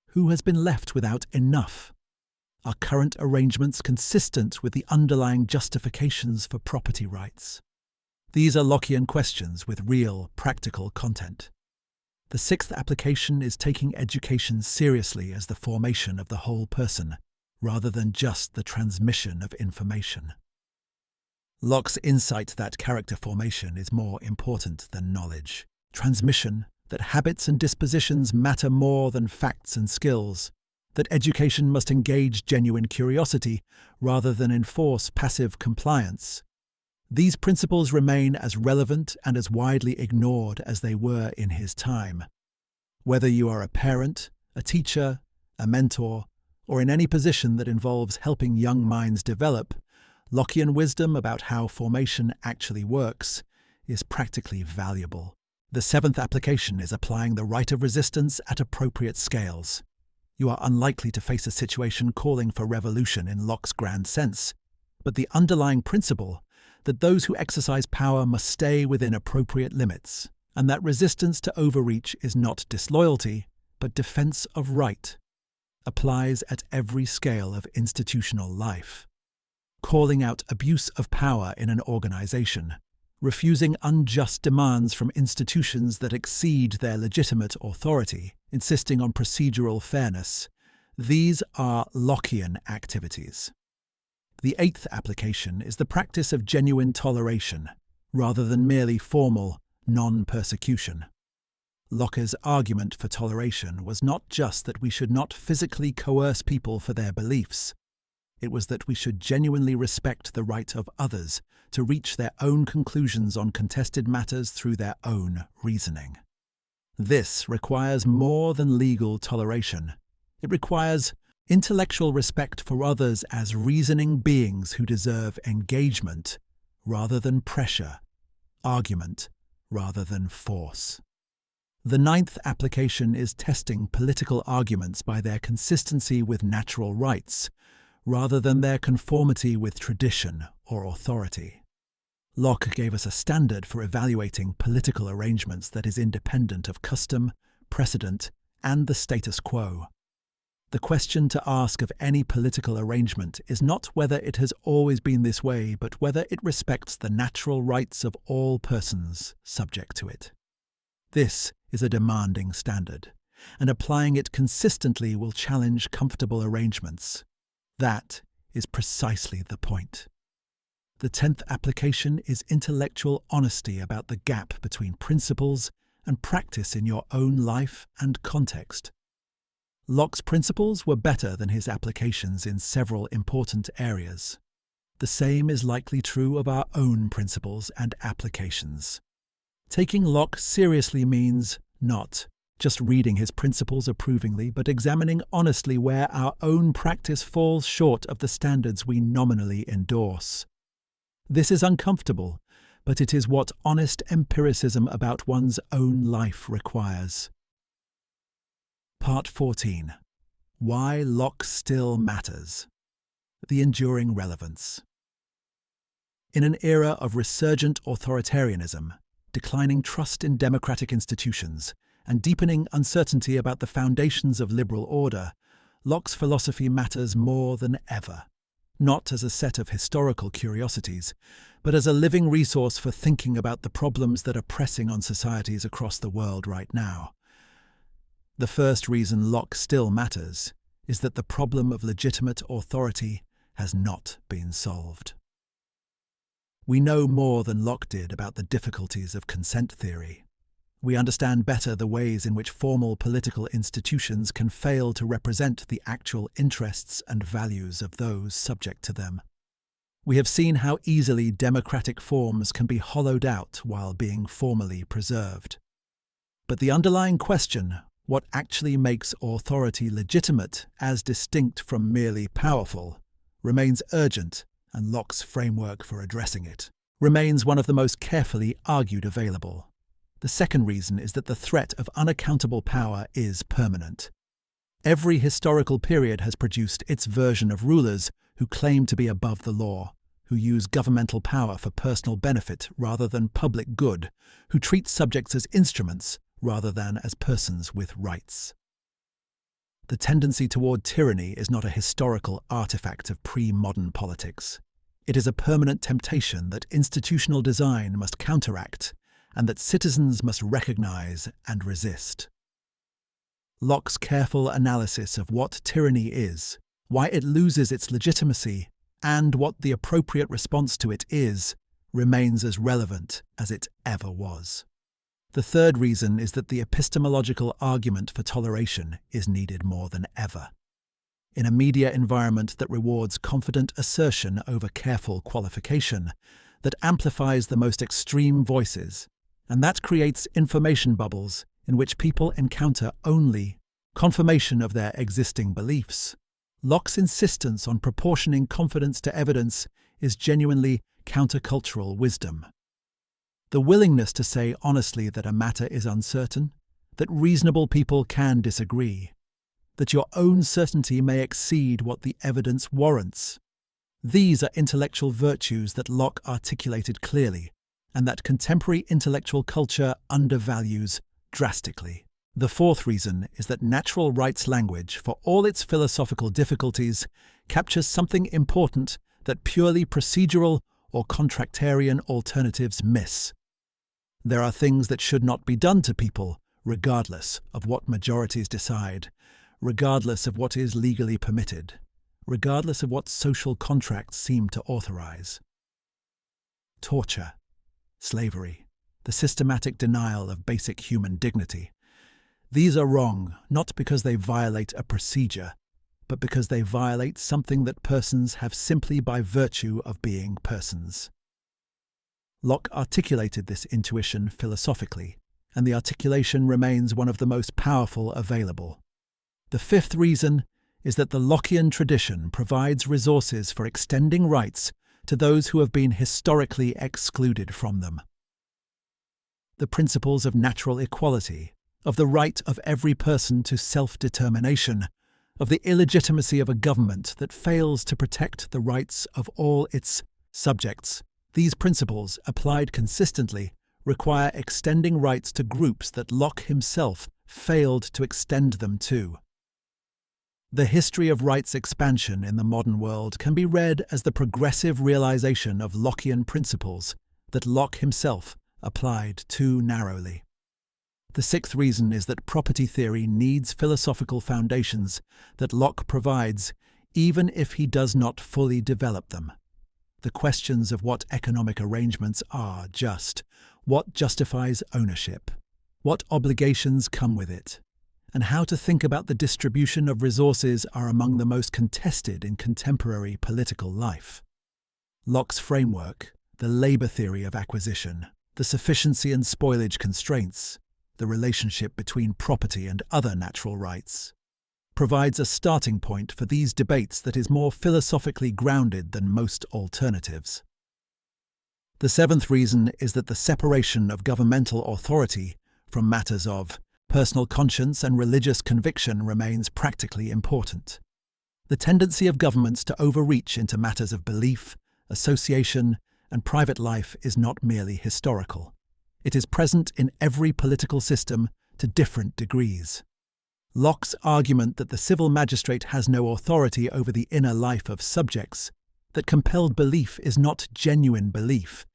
S1: Who has been left without enough? Are current arrangements consistent with the underlying justifications for property rights? These are Lockean questions with real, practical content. The sixth application is taking education seriously as the formation of the whole person, rather than just the transmission of information. Locke's insight that character formation is more important than knowledge, transmission, that habits and dispositions matter more than facts and skills, that education must engage genuine curiosity rather than enforce passive compliance. These principles remain as relevant and as widely ignored as they were in his time. Whether you are a parent, a teacher, a mentor, or in any position that involves helping young minds develop, Lockean wisdom about how formation actually works is practically valuable. The seventh application is applying the right of resistance at appropriate scales. You are unlikely to face a situation calling for revolution in Locke's grand sense, but the underlying principle that those who exercise power must stay within appropriate limits, and that resistance to overreach is not disloyalty, but defense of right, applies at every scale of institutional life. Calling out abuse of power in an organization, refusing unjust demands from institutions that exceed their legitimate authority, insisting on procedural fairness, these are Lockean activities. The eighth application is the practice of genuine toleration, rather than merely formal non-persecution. Locke's argument for toleration was not just that we should not physically coerce people for their beliefs. It was that we should genuinely respect the right of others to reach their own conclusions on contested matters through their own reasoning. This requires more than legal toleration. It requires intellectual respect for others as reasoning beings who deserve engagement rather than pressure, argument rather than force. The ninth application is testing political arguments by their consistency with natural rights, rather than their conformity with tradition or authority. Locke gave us a standard for evaluating political arrangements that is independent of custom, precedent, and the status quo. The question to ask of any political arrangement is not whether it has always been this way, but whether it respects the natural rights of all persons subject to it. This is a demanding standard, and applying it consistently will challenge comfortable arrangements. That is precisely the point. The 10th application is intellectual honesty about the gap between principles and practice in your own life and context. Locke's principles were better than his applications in several important areas. The same is likely true of our own principles and applications. Taking Locke seriously means not just reading his principles approvingly, but examining honestly where our own practice falls short of the standards we nominally endorse. This is uncomfortable, but it is what honest empiricism about one's own life requires. Part 14. Why Locke Still Matters. The Enduring Relevance. In an era of resurgent authoritarianism, declining trust in democratic institutions, and deepening uncertainty about the foundations of liberal order, Locke's philosophy matters more than ever, not as a set of historical curiosities, but as a living resource for thinking about the problems that are pressing on societies across the world right now. The first reason Locke still matters is that the problem of legitimate authority has not been solved. We know more than Locke did about the difficulties of consent theory. We understand better the ways in which formal political institutions can fail to represent the actual interests and values of those subject to them. We have seen how easily democratic forms can be hollowed out while being formally preserved. But the underlying question, what actually makes authority legitimate as distinct from merely powerful, remains urgent, and Locke's framework for addressing it remains one of the most carefully argued available. The second reason is that the threat of unaccountable power is permanent. Every historical period has produced its version of rulers who claim to be above the law, who use governmental power for personal benefit rather than public good, who treat subjects as instruments rather than as persons with rights. The tendency toward tyranny is not a historical artifact of pre-modern politics. It is a permanent temptation that institutional design must counteract and that citizens must recognize and resist. Locke's careful analysis of what tyranny is, why it loses its legitimacy, and what the appropriate response to it is, remains as relevant as it ever was. The third reason is that the epistemological argument for toleration is needed more than ever. In a media environment that rewards confident assertion over careful qualification, that amplifies the most extreme voices, and that creates information bubbles in which people encounter only confirmation of their existing beliefs, Locke's insistence on proportioning confidence to evidence is genuinely countercultural wisdom. The willingness to say honestly that a matter is uncertain, that reasonable people can disagree, that your own certainty may exceed what the evidence warrants. These are intellectual virtues that Locke articulated clearly, and that contemporary intellectual culture undervalues drastically. The fourth reason is that natural rights language, for all its philosophical difficulties, captures something important that purely procedural or contractarian alternatives miss. There are things that should not be done to people, regardless of what majorities decide, regardless of what is legally permitted, regardless of what social contracts seem to authorize. Torture, slavery, the systematic denial of basic human dignity. These are wrong, not because they violate a procedure, but because they violate something that persons have simply by virtue of being persons. Locke articulated this intuition philosophically, and the articulation remains one of the most powerful available. The fifth reason is that the Lockean tradition provides resources for extending rights to those who have been historically excluded from them. The principles of natural equality, of the right of every person to self-determination, of the illegitimacy of a government that fails to protect the rights of all its subjects. These principles, applied consistently, require extending rights to groups that Locke himself failed to extend them to. The history of rights expansion in the modern world can be read as the progressive realization of Lockean principles that Locke himself applied too narrowly. The sixth reason is that property theory needs philosophical foundations that Locke provides, even if he does not fully develop them. The questions of what economic arrangements are just, what justifies ownership, what obligations come with it, and how to think about the distribution of resources are among the most contested in contemporary political life. Locke's framework, the labour theory of acquisition, the sufficiency and spoilage constraints, the relationship between property and other natural rights, provides a starting point for these debates that is more philosophically grounded than most alternatives. The seventh reason is that the separation of governmental authority from matters of personal conscience and religious conviction remains practically important. The tendency of governments to overreach into matters of belief, association, and private life is not merely historical. It is present in every political system to different degrees. Locke's argument that the civil magistrate has no authority over the inner life of subjects, that compelled belief is not genuine belief,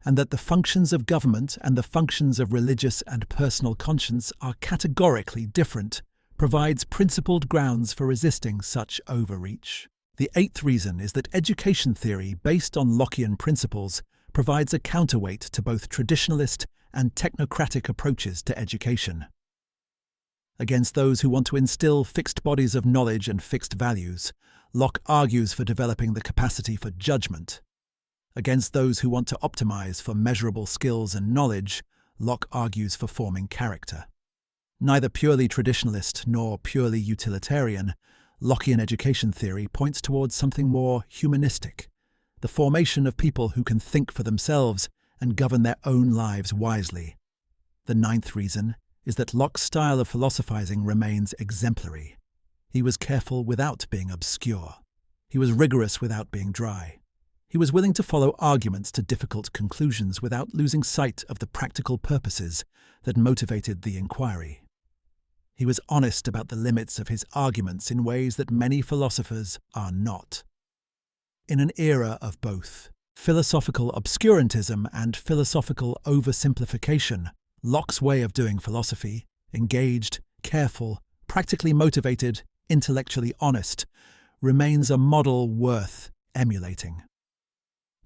S1: and that the functions of government and the functions of religious and personal conscience are categorically different, provides principled grounds for resisting such overreach. The eighth reason is that education theory, based on Lockean principles, provides a counterweight to both traditionalist and technocratic approaches to education. Against those who want to instill fixed bodies of knowledge and fixed values, Locke argues for developing the capacity for judgment. Against those who want to optimize for measurable skills and knowledge, Locke argues for forming character. Neither purely traditionalist nor purely utilitarian, Lockean education theory points towards something more humanistic, the formation of people who can think for themselves and govern their own lives wisely. The ninth reason is that Locke's style of philosophizing remains exemplary. He was careful without being obscure. He was rigorous without being dry. He was willing to follow arguments to difficult conclusions without losing sight of the practical purposes that motivated the inquiry. He was honest about the limits of his arguments in ways that many philosophers are not. In an era of both philosophical obscurantism and philosophical oversimplification, Locke's way of doing philosophy, engaged, careful, practically motivated, intellectually honest, remains a model worth emulating.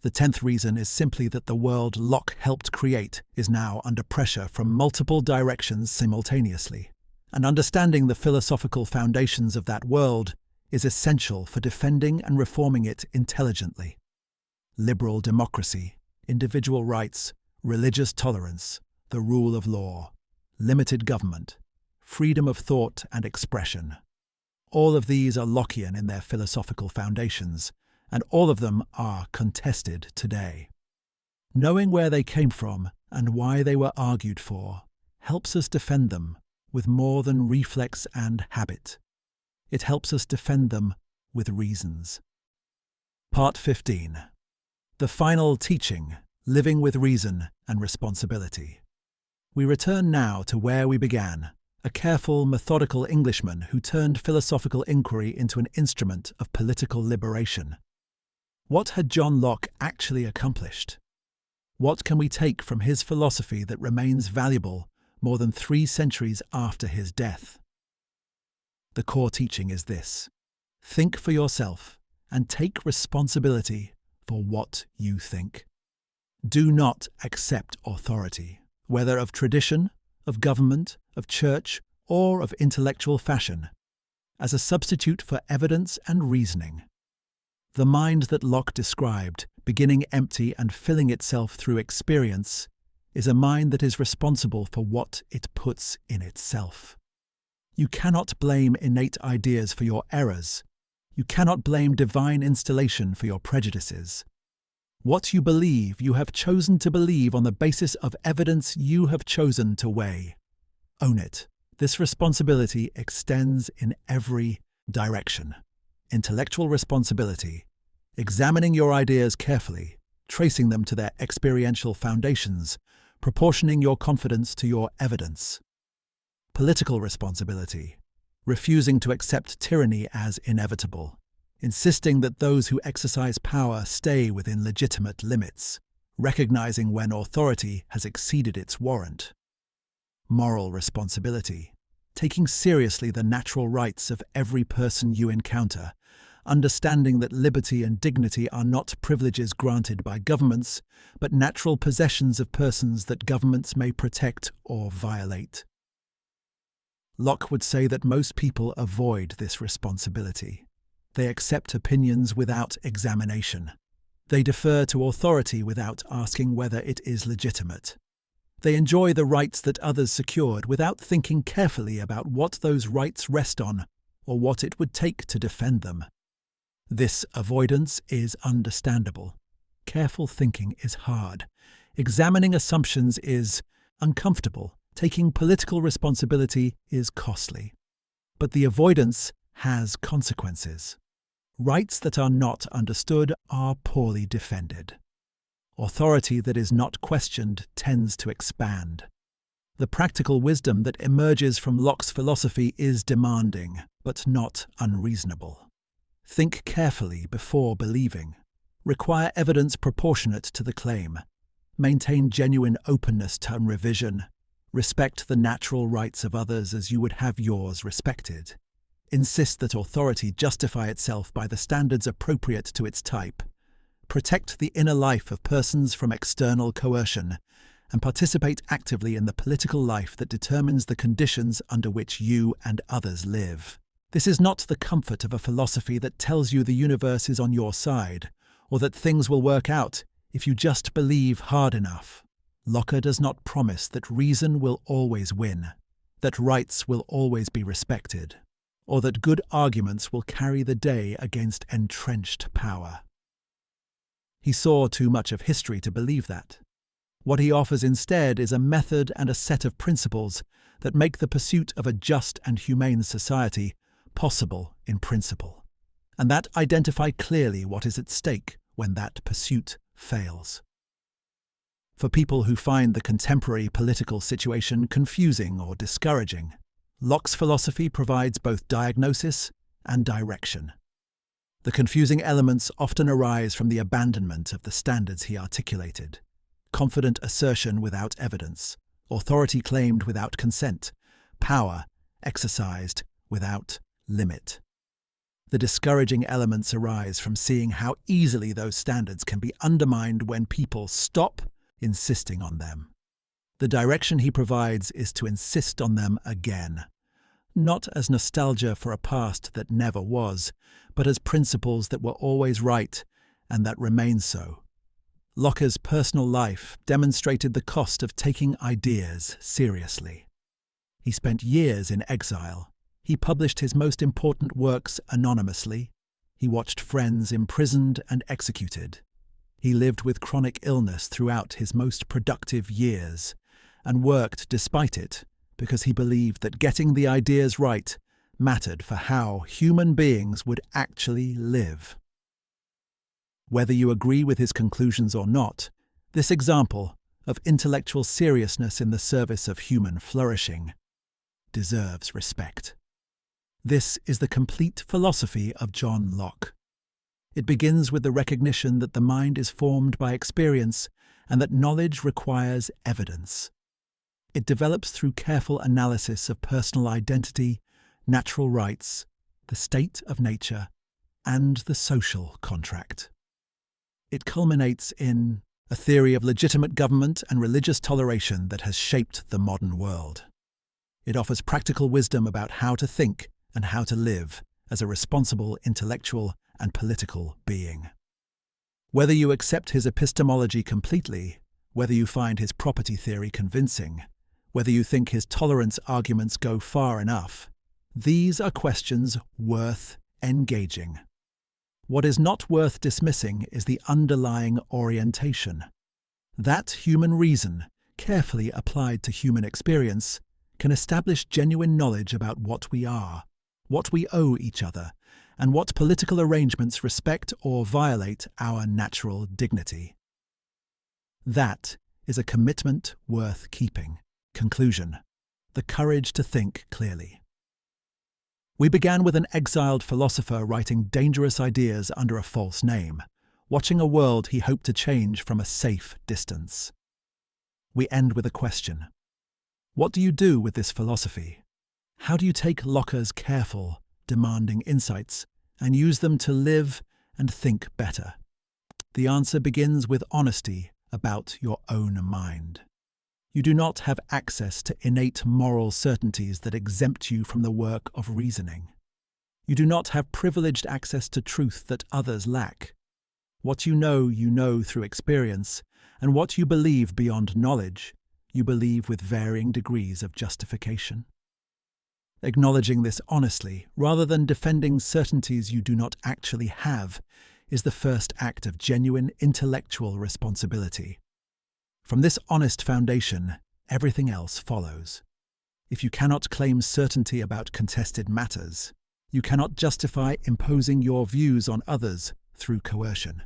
S1: The 10th reason is simply that the world Locke helped create is now under pressure from multiple directions simultaneously, and understanding the philosophical foundations of that world is essential for defending and reforming it intelligently. Liberal democracy, individual rights, religious tolerance, the rule of law, limited government, freedom of thought and expression. All of these are Lockean in their philosophical foundations, and all of them are contested today. Knowing where they came from and why they were argued for helps us defend them with more than reflex and habit. It helps us defend them with reasons. Part 15. The final teaching, living with reason and responsibility. We return now to where we began, a careful, methodical Englishman who turned philosophical inquiry into an instrument of political liberation. What had John Locke actually accomplished? What can we take from his philosophy that remains valuable more than 3 centuries after his death? The core teaching is this: think for yourself and take responsibility for what you think. Do not accept authority, whether of tradition, of government, of church, or of intellectual fashion, as a substitute for evidence and reasoning. The mind that Locke described, beginning empty and filling itself through experience, is a mind that is responsible for what it puts in itself. You cannot blame innate ideas for your errors. You cannot blame divine installation for your prejudices. What you believe, you have chosen to believe on the basis of evidence you have chosen to weigh. Own it. This responsibility extends in every direction. Intellectual responsibility, examining your ideas carefully, tracing them to their experiential foundations, proportioning your confidence to your evidence. Political responsibility, refusing to accept tyranny as inevitable, insisting that those who exercise power stay within legitimate limits, recognizing when authority has exceeded its warrant. Moral responsibility, taking seriously the natural rights of every person you encounter, understanding that liberty and dignity are not privileges granted by governments, but natural possessions of persons that governments may protect or violate. Locke would say that most people avoid this responsibility. They accept opinions without examination. They defer to authority without asking whether it is legitimate. They enjoy the rights that others secured without thinking carefully about what those rights rest on or what it would take to defend them. This avoidance is understandable. Careful thinking is hard. Examining assumptions is uncomfortable. Taking political responsibility is costly. But the avoidance has consequences. Rights that are not understood are poorly defended. Authority that is not questioned tends to expand. The practical wisdom that emerges from Locke's philosophy is demanding, but not unreasonable. Think carefully before believing. Require evidence proportionate to the claim. Maintain genuine openness to revision. Respect the natural rights of others as you would have yours respected. Insist that authority justify itself by the standards appropriate to its type. Protect the inner life of persons from external coercion, and participate actively in the political life that determines the conditions under which you and others live. This is not the comfort of a philosophy that tells you the universe is on your side, or that things will work out if you just believe hard enough. Locke does not promise that reason will always win, that rights will always be respected, or that good arguments will carry the day against entrenched power. He saw too much of history to believe that. What he offers instead is a method and a set of principles that make the pursuit of a just and humane society possible in principle, and that identify clearly what is at stake when that pursuit fails. For people who find the contemporary political situation confusing or discouraging, Locke's philosophy provides both diagnosis and direction. The confusing elements often arise from the abandonment of the standards he articulated: confident assertion without evidence, authority claimed without consent, power exercised without limit. The discouraging elements arise from seeing how easily those standards can be undermined when people stop insisting on them. The direction he provides is to insist on them again, not as nostalgia for a past that never was, but as principles that were always right and that remain so. Locke's personal life demonstrated the cost of taking ideas seriously. He spent years in exile. He published his most important works anonymously. He watched friends imprisoned and executed. He lived with chronic illness throughout his most productive years, and worked despite it because he believed that getting the ideas right mattered for how human beings would actually live. Whether you agree with his conclusions or not, this example of intellectual seriousness in the service of human flourishing deserves respect. This is the complete philosophy of John Locke. It begins with the recognition that the mind is formed by experience and that knowledge requires evidence. It develops through careful analysis of personal identity, natural rights, the state of nature, and the social contract. It culminates in a theory of legitimate government and religious toleration that has shaped the modern world. It offers practical wisdom about how to think and how to live as a responsible intellectual and political being. Whether you accept his epistemology completely, whether you find his property theory convincing, whether you think his tolerance arguments go far enough, these are questions worth engaging. What is not worth dismissing is the underlying orientation. That human reason, carefully applied to human experience, can establish genuine knowledge about what we are, what we owe each other, and what political arrangements respect or violate our natural dignity. That is a commitment worth keeping. Conclusion: the courage to think clearly. We began with an exiled philosopher writing dangerous ideas under a false name, watching a world he hoped to change from a safe distance. We end with a question. What do you do with this philosophy? How do you take Locke's careful, demanding insights and use them to live and think better? The answer begins with honesty about your own mind. You do not have access to innate moral certainties that exempt you from the work of reasoning. You do not have privileged access to truth that others lack. What you know through experience, and what you believe beyond knowledge, you believe with varying degrees of justification. Acknowledging this honestly, rather than defending certainties you do not actually have, is the first act of genuine intellectual responsibility. From this honest foundation, everything else follows. If you cannot claim certainty about contested matters, you cannot justify imposing your views on others through coercion.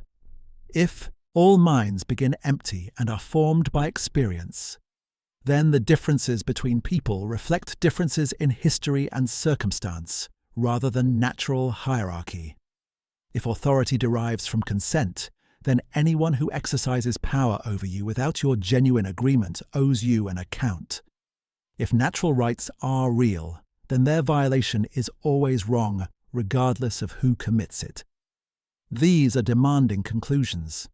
S1: If all minds begin empty and are formed by experience, then the differences between people reflect differences in history and circumstance, rather than natural hierarchy. If authority derives from consent, then anyone who exercises power over you without your genuine agreement owes you an account. If natural rights are real, then their violation is always wrong, regardless of who commits it. These are demanding conclusions.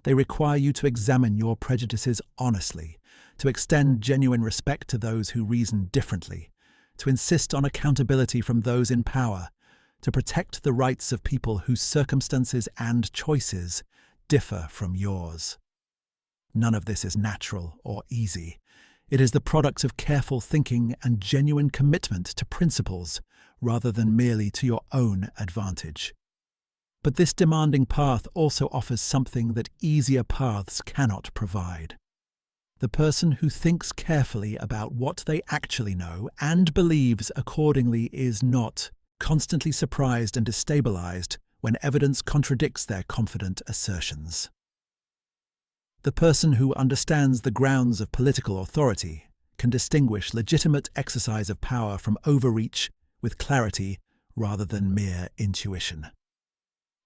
S1: They require you to examine your prejudices honestly, to extend genuine respect to those who reason differently, to insist on accountability from those in power, to protect the rights of people whose circumstances and choices differ from yours. None of this is natural or easy. It is the product of careful thinking and genuine commitment to principles, rather than merely to your own advantage. But this demanding path also offers something that easier paths cannot provide. The person who thinks carefully about what they actually know and believes accordingly is not constantly surprised and destabilized when evidence contradicts their confident assertions. The person who understands the grounds of political authority can distinguish legitimate exercise of power from overreach with clarity rather than mere intuition.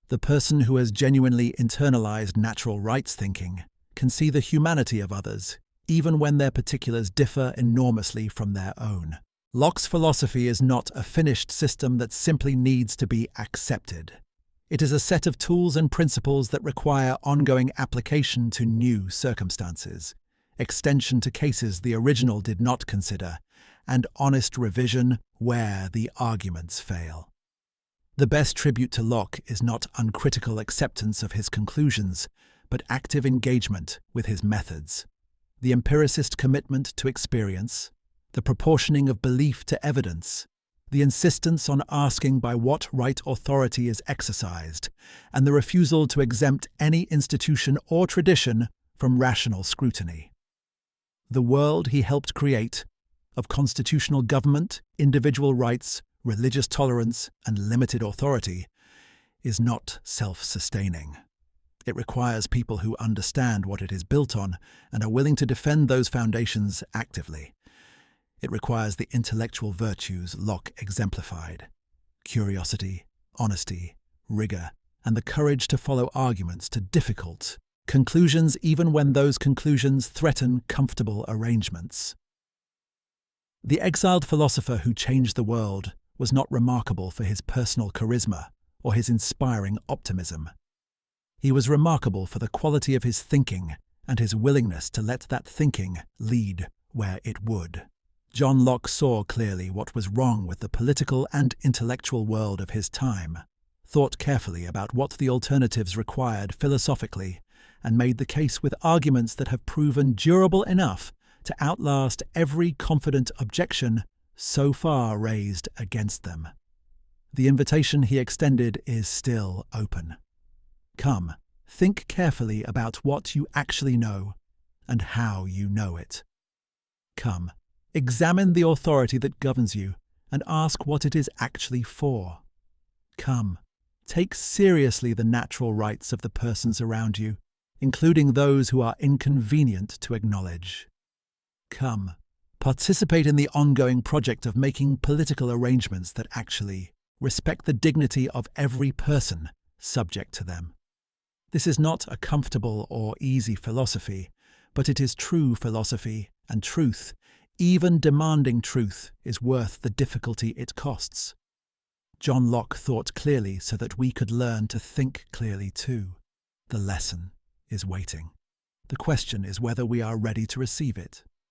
S1: The person who has genuinely internalized natural rights thinking can see the humanity of others, even when their particulars differ enormously from their own. Locke's philosophy is not a finished system that simply needs to be accepted. It is a set of tools and principles that require ongoing application to new circumstances, extension to cases the original did not consider, and honest revision where the arguments fail. The best tribute to Locke is not uncritical acceptance of his conclusions, but active engagement with his methods. The empiricist commitment to experience, the proportioning of belief to evidence, the insistence on asking by what right authority is exercised, and the refusal to exempt any institution or tradition from rational scrutiny. The world he helped create, of constitutional government, individual rights, religious tolerance, and limited authority, is not self-sustaining. It requires people who understand what it is built on and are willing to defend those foundations actively. It requires the intellectual virtues Locke exemplified: curiosity, honesty, rigor, and the courage to follow arguments to difficult conclusions even when those conclusions threaten comfortable arrangements. The exiled philosopher who changed the world was not remarkable for his personal charisma or his inspiring optimism. He was remarkable for the quality of his thinking and his willingness to let that thinking lead where it would. John Locke saw clearly what was wrong with the political and intellectual world of his time, thought carefully about what the alternatives required philosophically, and made the case with arguments that have proven durable enough to outlast every confident objection so far raised against them. The invitation he extended is still open. Come, think carefully about what you actually know and how you know it. Come, examine the authority that governs you and ask what it is actually for. Come, take seriously the natural rights of the persons around you, including those who are inconvenient to acknowledge. Come, participate in the ongoing project of making political arrangements that actually respect the dignity of every person subject to them. This is not a comfortable or easy philosophy, but it is true philosophy, and truth, even demanding truth, is worth the difficulty it costs. John Locke thought clearly so that we could learn to think clearly too. The lesson is waiting. The question is whether we are ready to receive it.